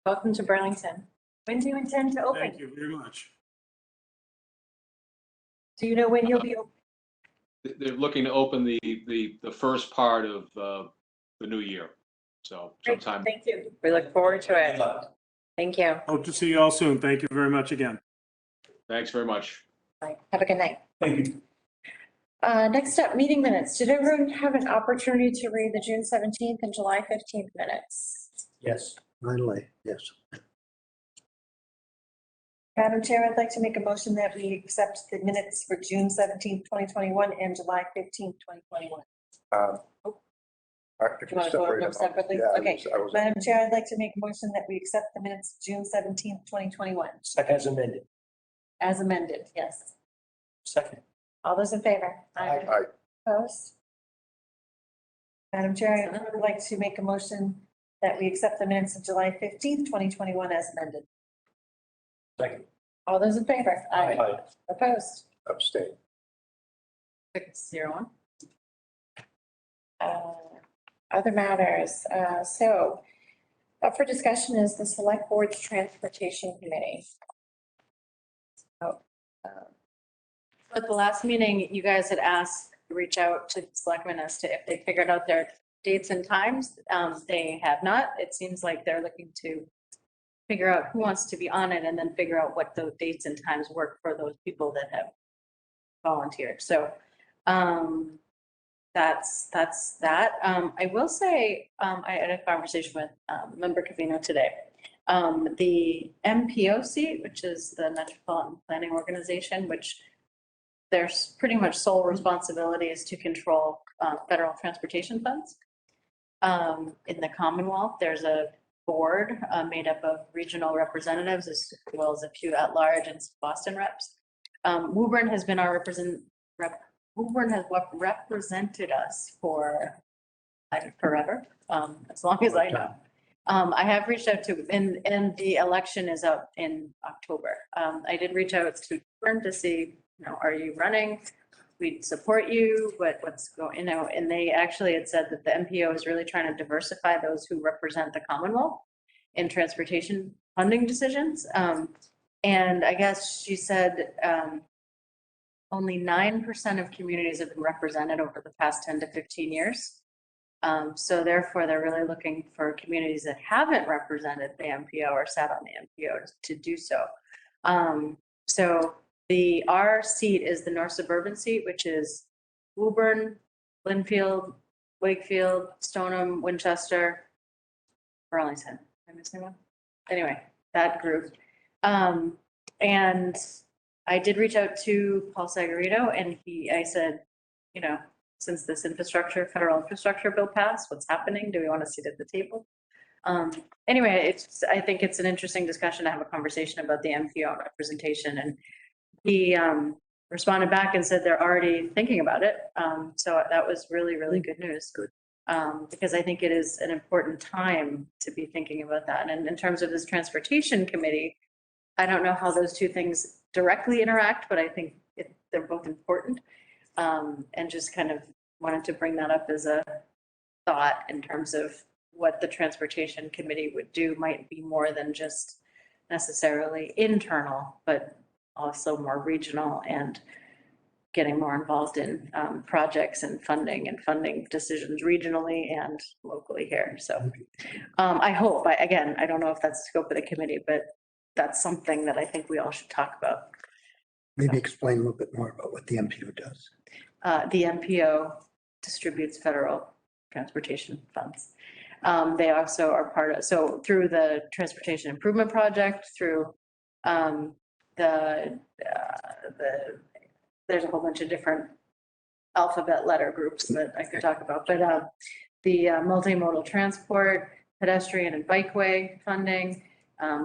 Welcome to Burlington. When do you intend to open? Thank you very much. Do you know when you'll be open? They're looking to open the first part of the new year. So Great, sometime. thank you. We look forward to it. Thank you. Hope to see you all soon. Thank you very much again. Thanks very much. Bye. Have a good night. Thank you. Next up, meeting minutes. Did everyone have an opportunity to read the June 17th and July 15th minutes? Yes. Finally, yes. Madam Chair, I'd like to make a motion that we accept the minutes for June 17th, 2021 and July 15th, 2021. I Do you want to vote them separately? Yeah, Okay. I was. Madam Chair, I'd like to make a motion that we accept the minutes June 17th, 2021. As amended. As amended, yes. Second. All those in favor? Aye. Opposed? Madam Chair, I would like to make a motion that we accept the minutes of July 15th, 2021 as amended. Second. All those in favor? Aye. Opposed? Abstain. 601. Other matters. So up for discussion is the Select Board's Transportation Committee. At the last meeting, you guys had asked reach out to the selectmen as to if they figured out their dates and times. They have not. It seems like they're looking to figure out who wants to be on it and then figure out what those dates and times work for those people that have volunteered. So that's that. I will say, I had a conversation with Member Covino today. The MPO seat, which is the Metropolitan Planning Organization, which their pretty much sole responsibility is to control federal transportation funds. In the Commonwealth, there's a board made up of regional representatives as well as a few at-large and Boston reps. Woburn has been our Woburn has represented us for forever, as long as I know. I have reached out to, and the election is up in October. I did reach out to Woburn to see, are you running? We'd support you, but what's going, and they actually had said that the MPO is really trying to diversify those who represent the Commonwealth in transportation funding decisions. And I guess she said only 9% of communities have been represented over the past 10 to 15 years. So therefore, they're really looking for communities that haven't represented the MPO or sat on the MPO to do so. So our seat is the North Suburban seat, which is Woburn, Linfield, Wakefield, Stoneham, Winchester, Burlington. Am I missing one? Anyway, that group. And I did reach out to Paul Sagarito, and I said, since this federal infrastructure bill passed, what's happening? Do we want to sit at the table? Anyway, I think it's an interesting discussion to have a conversation about the MPO representation, and he responded back and said they're already thinking about it. So that was really, really good news. Because I think it is an important time to be thinking about that. And in terms of this transportation committee, I don't know how those two things directly interact, but I think they're both important. And just kind of wanted to bring that up as a thought in terms of what the transportation committee would do might be more than just necessarily internal, but also more regional and getting more involved in projects and funding decisions regionally and locally here. So I hope, again, I don't know if that's the scope of the committee, but that's something that I think we all should talk about. Maybe explain a little bit more about what the MPO does. The MPO distributes federal transportation funds. They also are part of, so through the Transportation Improvement Project, through there's a whole bunch of different alphabet letter groups that I could talk about, but the multimodal transport, pedestrian and bikeway funding,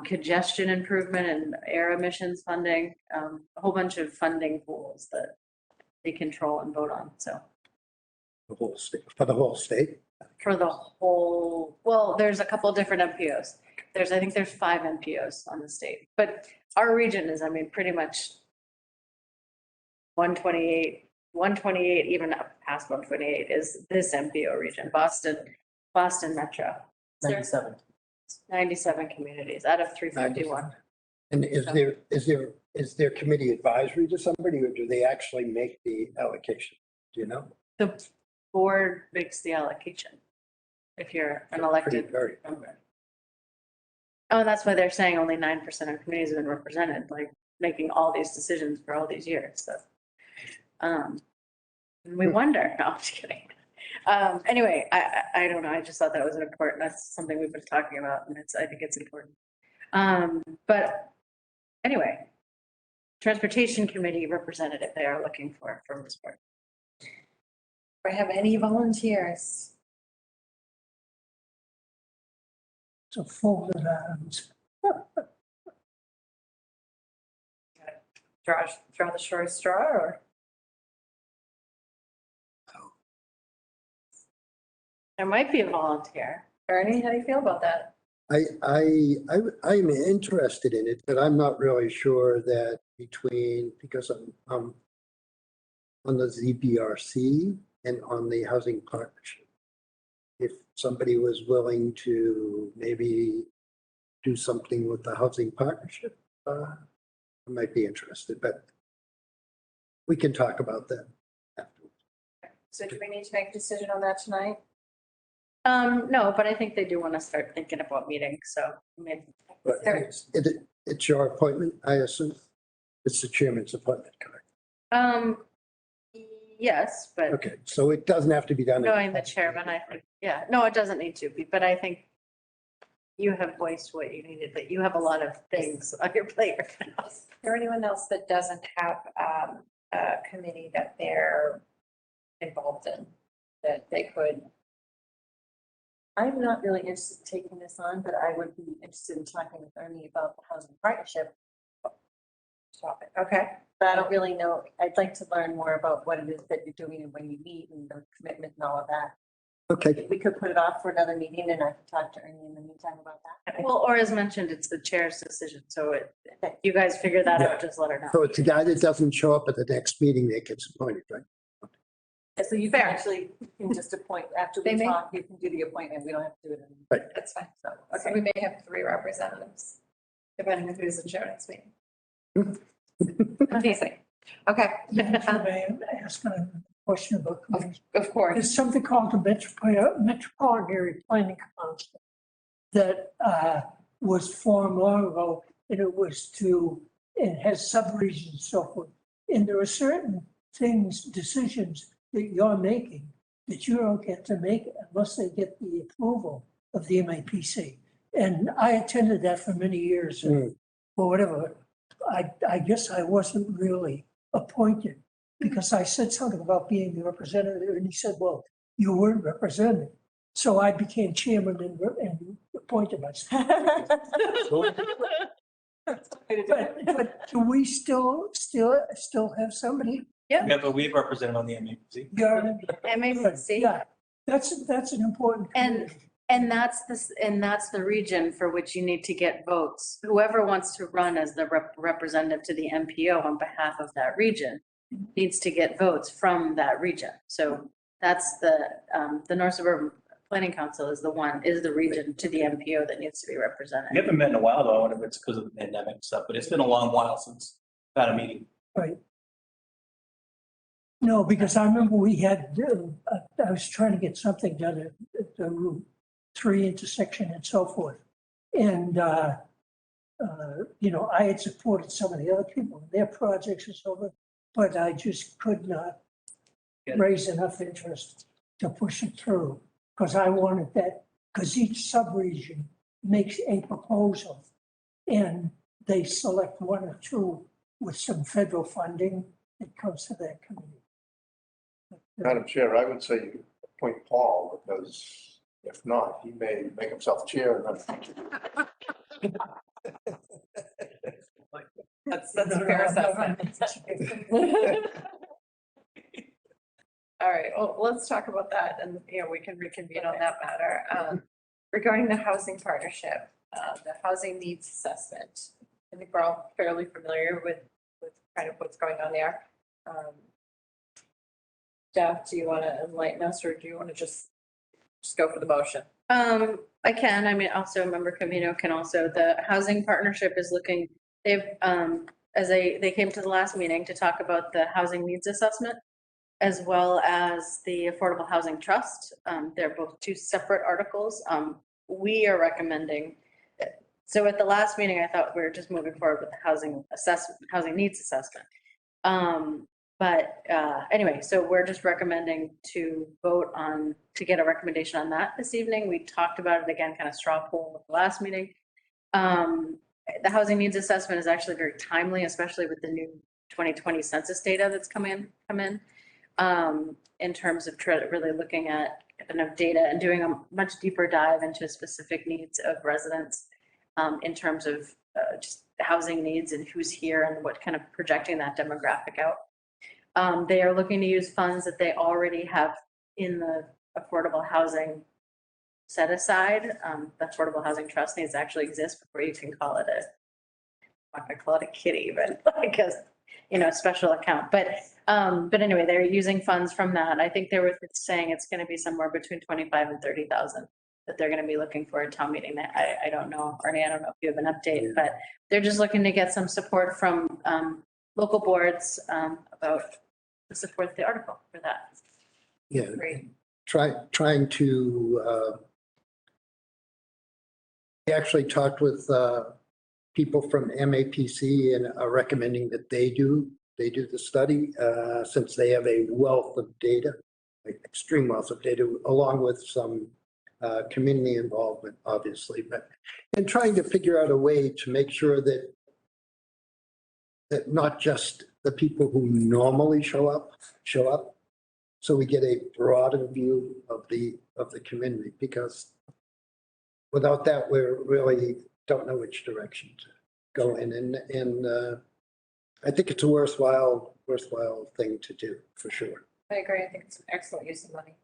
congestion improvement and air emissions funding, a whole bunch of funding pools that they control and vote on. So The whole state, for the whole state? for the whole, well, there's a couple different MPOs. I think there's 5 MPOs on the state, but our region is, pretty much 128, even up past 128 is this MPO region, Boston Metro. 97 communities out of 351. And is there committee advisory to somebody, or do they actually make the allocation? Do you know? The board makes the allocation if you're an elected member. Oh, that's why they're saying only 9% of communities have been represented, like making all these decisions for all these years. So we wonder. No, I'm just kidding. Anyway, I don't know. I just thought that was that's something we've been talking about, and I think it's important. But anyway, Transportation Committee representative they are looking for from this board. Do I have any volunteers? So fold it out. Draw the short straw, or? There might be a volunteer. Ernie, how do you feel about that? I'm interested in it, but I'm not really sure that because I'm on the ZBRC and on the housing partnership. If somebody was willing to maybe do something with the housing partnership, I might be interested, but we can talk about that afterwards. So do we need to make a decision on that tonight? No, but I think they do want to start thinking about meetings, so I mean, But it's your appointment, I assume? It's the chairman's appointment, correct? yes, but Okay, so it doesn't have to be done. knowing the chairman, I think, yeah, no, it doesn't need to be, but I think you have voiced what you needed, but you have a lot of things on your plate right now. Is there anyone else that doesn't have a committee that they're involved in, that they could? I'm not really interested in taking this on, but I would be interested in talking with Ernie about the housing partnership. Stop it. Okay. But I don't really know. I'd like to learn more about what it is that you're doing and when you meet and the commitment and all of that. Okay, We could put it off for another meeting and I could talk to Ernie in the meantime about that. Well, or as mentioned, it's the chair's decision, so you guys figure that out, just let her know. so it's the guy that doesn't show up at the next meeting that gets appointed, right? Yeah, so you can Fair. actually, you can just appoint, after They we may- talk, you can do the appointment. We don't have to do it. That's fine. So, So we may have 3 representatives, depending on who's in show next meeting. Amazing. Okay. May I ask a question about committees? Of course. There's something called the Metropolitan Area Planning Council that was formed long ago, and it was to, it has subregions and so forth. And there are certain things, decisions that you're making that you don't get to make unless they get the approval of the MAPC. And I attended that for many years, or whatever. I guess I wasn't really appointed because I said something about being the representative, and he said, well, you weren't represented. So I became chairman and appointed myself. But do we still have somebody? Yeah, but we've represented on the MAPC. MAPC. Yeah, that's an important. committee. And that's the region for which you need to get votes. Whoever wants to run as the representative to the MPO on behalf of that region needs to get votes from that region. So that's the North Suburban Planning Council is the region to the MPO that needs to be represented. We haven't met in a while though, I wonder if it's because of the pandemic and stuff, but it's been a long while since we've had a meeting. Right. No, because I remember we had, I was trying to get something done at the Route 3 intersection and so forth. And, I had supported some of the other people, their projects and so forth, but I just could not raise enough interest to push it through. Because I wanted that, because each subregion makes a proposal and they select 1 or 2 with some federal funding that comes to that committee. Madam Chair, I would say you appoint Paul, because if not, he may make himself chair. And That's a fair assessment. All right, well, let's talk about that and, we can reconvene on that matter. Regarding the housing partnership, the housing needs assessment. I think we're all fairly familiar with kind of what's going on there. Jeff, do you want to enlighten us or do you want to just go for the motion? I can, I mean, also member Camino can also, the housing partnership is looking, they've, as they came to the last meeting to talk about the housing needs assessment as well as the Affordable Housing Trust. They're both 2 separate articles. We are recommending, so at the last meeting, I thought we were just moving forward with the housing needs assessment. But anyway, so we're just recommending to vote on, to get a recommendation on that this evening. We talked about it again, kind of straw poll at the last meeting. The housing needs assessment is actually very timely, especially with the new 2020 census data that's come in terms of really looking at enough data and doing a much deeper dive into specific needs of residents in terms of just housing needs and who's here and what kind of projecting that demographic out. They are looking to use funds that they already have in the affordable housing set aside. The Affordable Housing Trust needs to actually exist before you can call it I'm not gonna call it a kitty, but like a special account. But anyway, they're using funds from that. I think they were saying it's gonna be somewhere between 25 and 30,000 that they're gonna be looking for a town meeting. I don't know, Ernie, I don't know if you have an update, but they're just looking to get some support from local boards about to support the article for that. Yeah, Great. trying to, we actually talked with people from MAPC and are recommending that they do the study since they have a wealth of data, like extreme wealth of data, along with some community involvement, obviously, and trying to figure out a way to make sure that not just the people who normally show up. So we get a broader view of the community, because without that, we really don't know which direction to go in. And I think it's a worthwhile thing to do, for sure. I agree. I think it's an excellent use of money.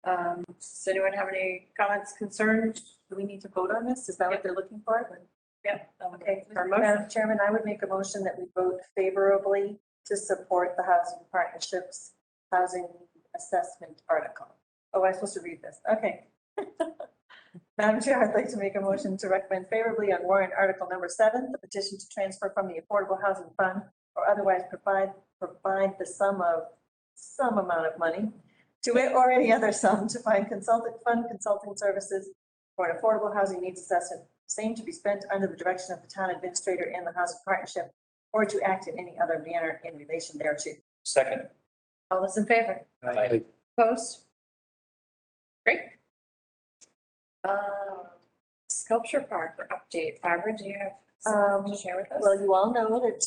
Does anyone have any comments, concerns? Do we need to vote on this? Is that what they're looking for? Yeah. Okay, Our motion. Madam Chairman, I would make a motion that we vote favorably to support the Housing Partnerships Housing Assessment article. Oh, I'm supposed to read this. Okay. Madam Chair, I'd like to make a motion to recommend favorably on warrant article number 7, the petition to transfer from the Affordable Housing Fund or otherwise provide the sum of some amount of money to it or any other sum to find consulting services for an affordable housing needs assessment, same to be spent under the direction of the town administrator and the housing partnership, or to act in any other manner in relation thereto. Second. All those in favor? Aye. Opposed? Great. Sculpture Park update. Barbara, do you have something to share with us? Well, you all know that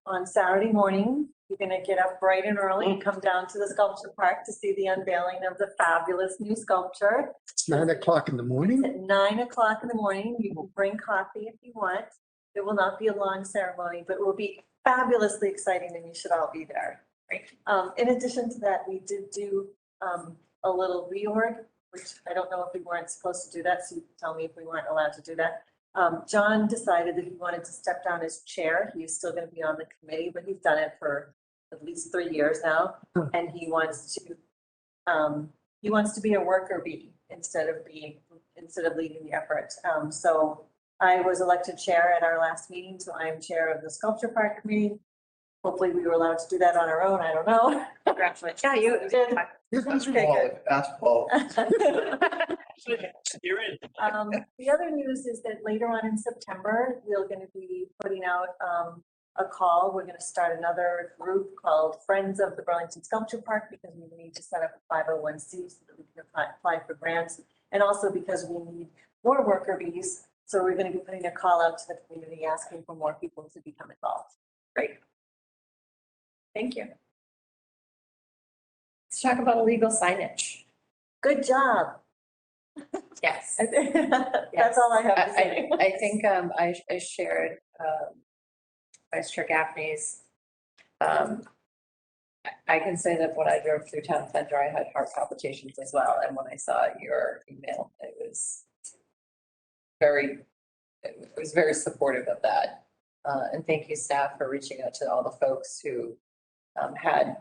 on Saturday morning, you're going to get up bright and early and come down to the sculpture park to see the unveiling of the fabulous new sculpture. It's 9 o'clock in the morning. At 9 o'clock in the morning. You will bring coffee if you want. It will not be a long ceremony, but it will be fabulously exciting, and you should all be there. Great. In addition to that, we did do a little reorg, which I don't know if we weren't supposed to do that, so you can tell me if we weren't allowed to do that. John decided that he wanted to step down as chair. He's still going to be on the committee, but he's done it for at least 3 years now, and he wants to be a worker bee instead of leading the effort. So I was elected chair at our last meeting, so I am chair of the Sculpture Park Committee. Hopefully we were allowed to do that on our own. I don't know. Congratulations. Yeah, you did. Ask Paul. You're in. The other news is that later on in September, we're going to be putting out a call. We're going to start another group called Friends of the Burlington Sculpture Park, because we need to set up a 501c so that we can apply for grants, and also because we need more worker bees. So we're going to be putting a call out to the community asking for more people to become involved. Great. Thank you. Let's talk about illegal signage. Good job. Yes. That's all I have to say. I think I shared Vice Chair Gaffney's. I can say that when I drove through town center, I had heart palpitations as well. And when I saw your email, it was very supportive of that. And thank you, staff, for reaching out to all the folks who had,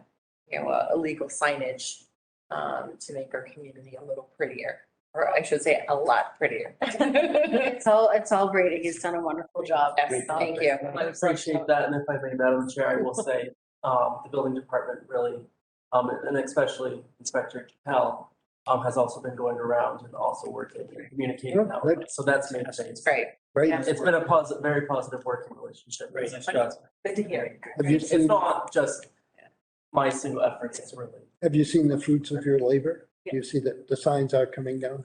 illegal signage to make our community a little prettier, or I should say a lot prettier. It's all great. He's done a wonderful job. Yes, thank you. I appreciate that, and if I may, Madam Chair, I will say, the building department really, and especially Inspector Capel, has also been going around and also working and communicating that way. So that's made things. Great. Right. Yeah. It's been a very positive working relationship. Right. Good to hear. Have you It's seen, not just my single efforts, it's really. have you seen the fruits of your labor? Do you see that the signs are coming down?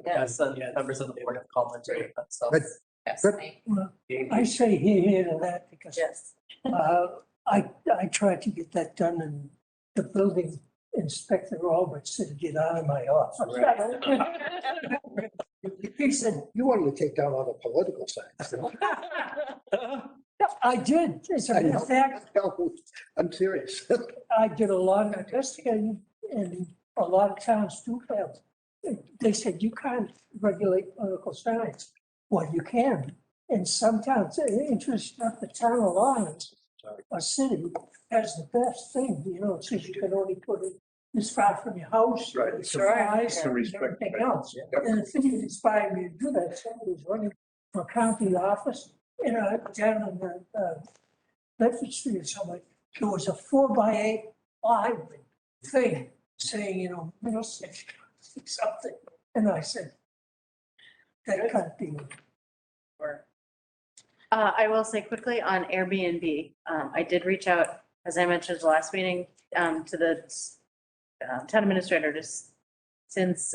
Yes, and members of the board have commented on that, so. But Yes. Good. Well, I say here to that because Yes. I tried to get that done, and the building inspector Roberts said, "Get out of my office." He said, you wanted to take down all the political signs. I did. As a I matter know. of fact, No, I'm serious. I did a lot of investigating, and a lot of towns do have. They said, you can't regulate political signs. Well, you can. And sometimes, interesting enough, the town of Lawrence, a city, has the best thing, it says you can only put it this far from your house. Right. It's Sure. supplies To and respect everything that. else. Yep. And the thing that inspired me to do that, somebody was running for county office, down in the Bedford Street or somewhere. There was a 4x8 plywood thing saying, you know, Middlesex, something. And I said, that can't be. I will say quickly on Airbnb, I did reach out, as I mentioned at the last meeting, to the town administrator, just since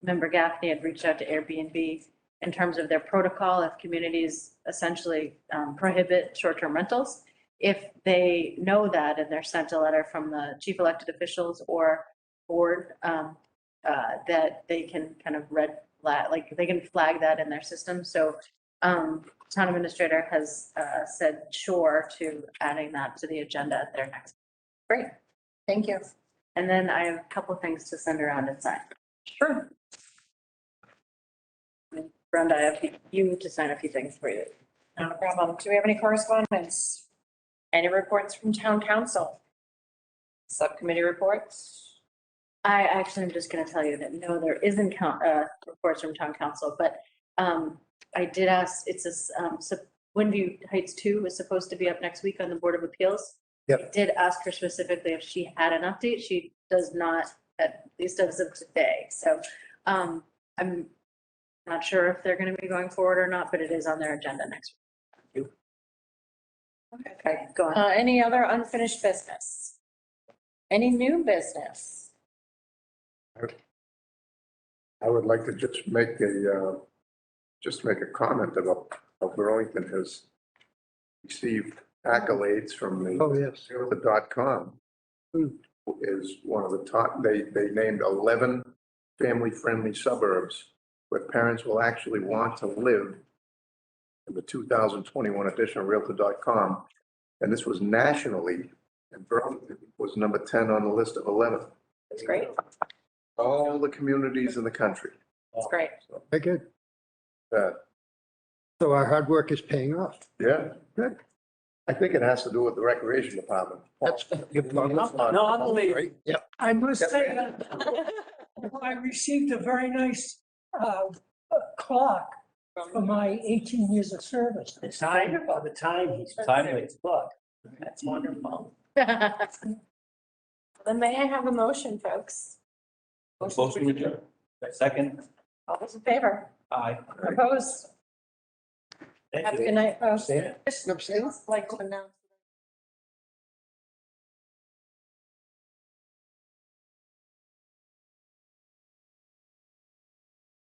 member Gaffney had reached out to Airbnb in terms of their protocol, if communities essentially prohibit short-term rentals, if they know that and they're sent a letter from the chief elected officials or board, that they can kind of like they can flag that in their system. So town administrator has said sure to adding that to the agenda at their next. Great, thank you. And then I have a couple things to send around and sign. Sure. Brenda, I have you to sign a few things for you. No problem. Do we have any correspondence? Any reports from town council? Subcommittee reports? I actually am just going to tell you that no, there isn't reports from town council, but I did ask, it's this, Windview Heights 2 is supposed to be up next week on the Board of Appeals. Yep. I did ask her specifically if she had an update. She does not, at least as of today. So I'm not sure if they're going to be going forward or not, but it is on their agenda next week. Okay, go on. Any other unfinished business? Any new business? I would like to just make a comment about how Burlington has received accolades from the Oh, yes. Realtor.com. Is one of the top, they named 11 family-friendly suburbs where parents will actually want to live in the 2021 edition of Realtor.com. And this was nationally, and Burlington was number 10 on the list of 11. That's great. All the communities in the country. That's great. Very good. Uh, So our hard work is paying off. Yeah, good. I think it has to do with the recreation department. That's, you're probably No, I'm believing. right. Yeah. I must say, I received a very nice clock for my 18 years of service. The time, by the time he's timely, look, that's wonderful. Then may I have a motion, folks? Motion adjourned. Second. All those in favor? Aye. Opposed? Thank Have a you. good night, folks. Stand. Just like to announce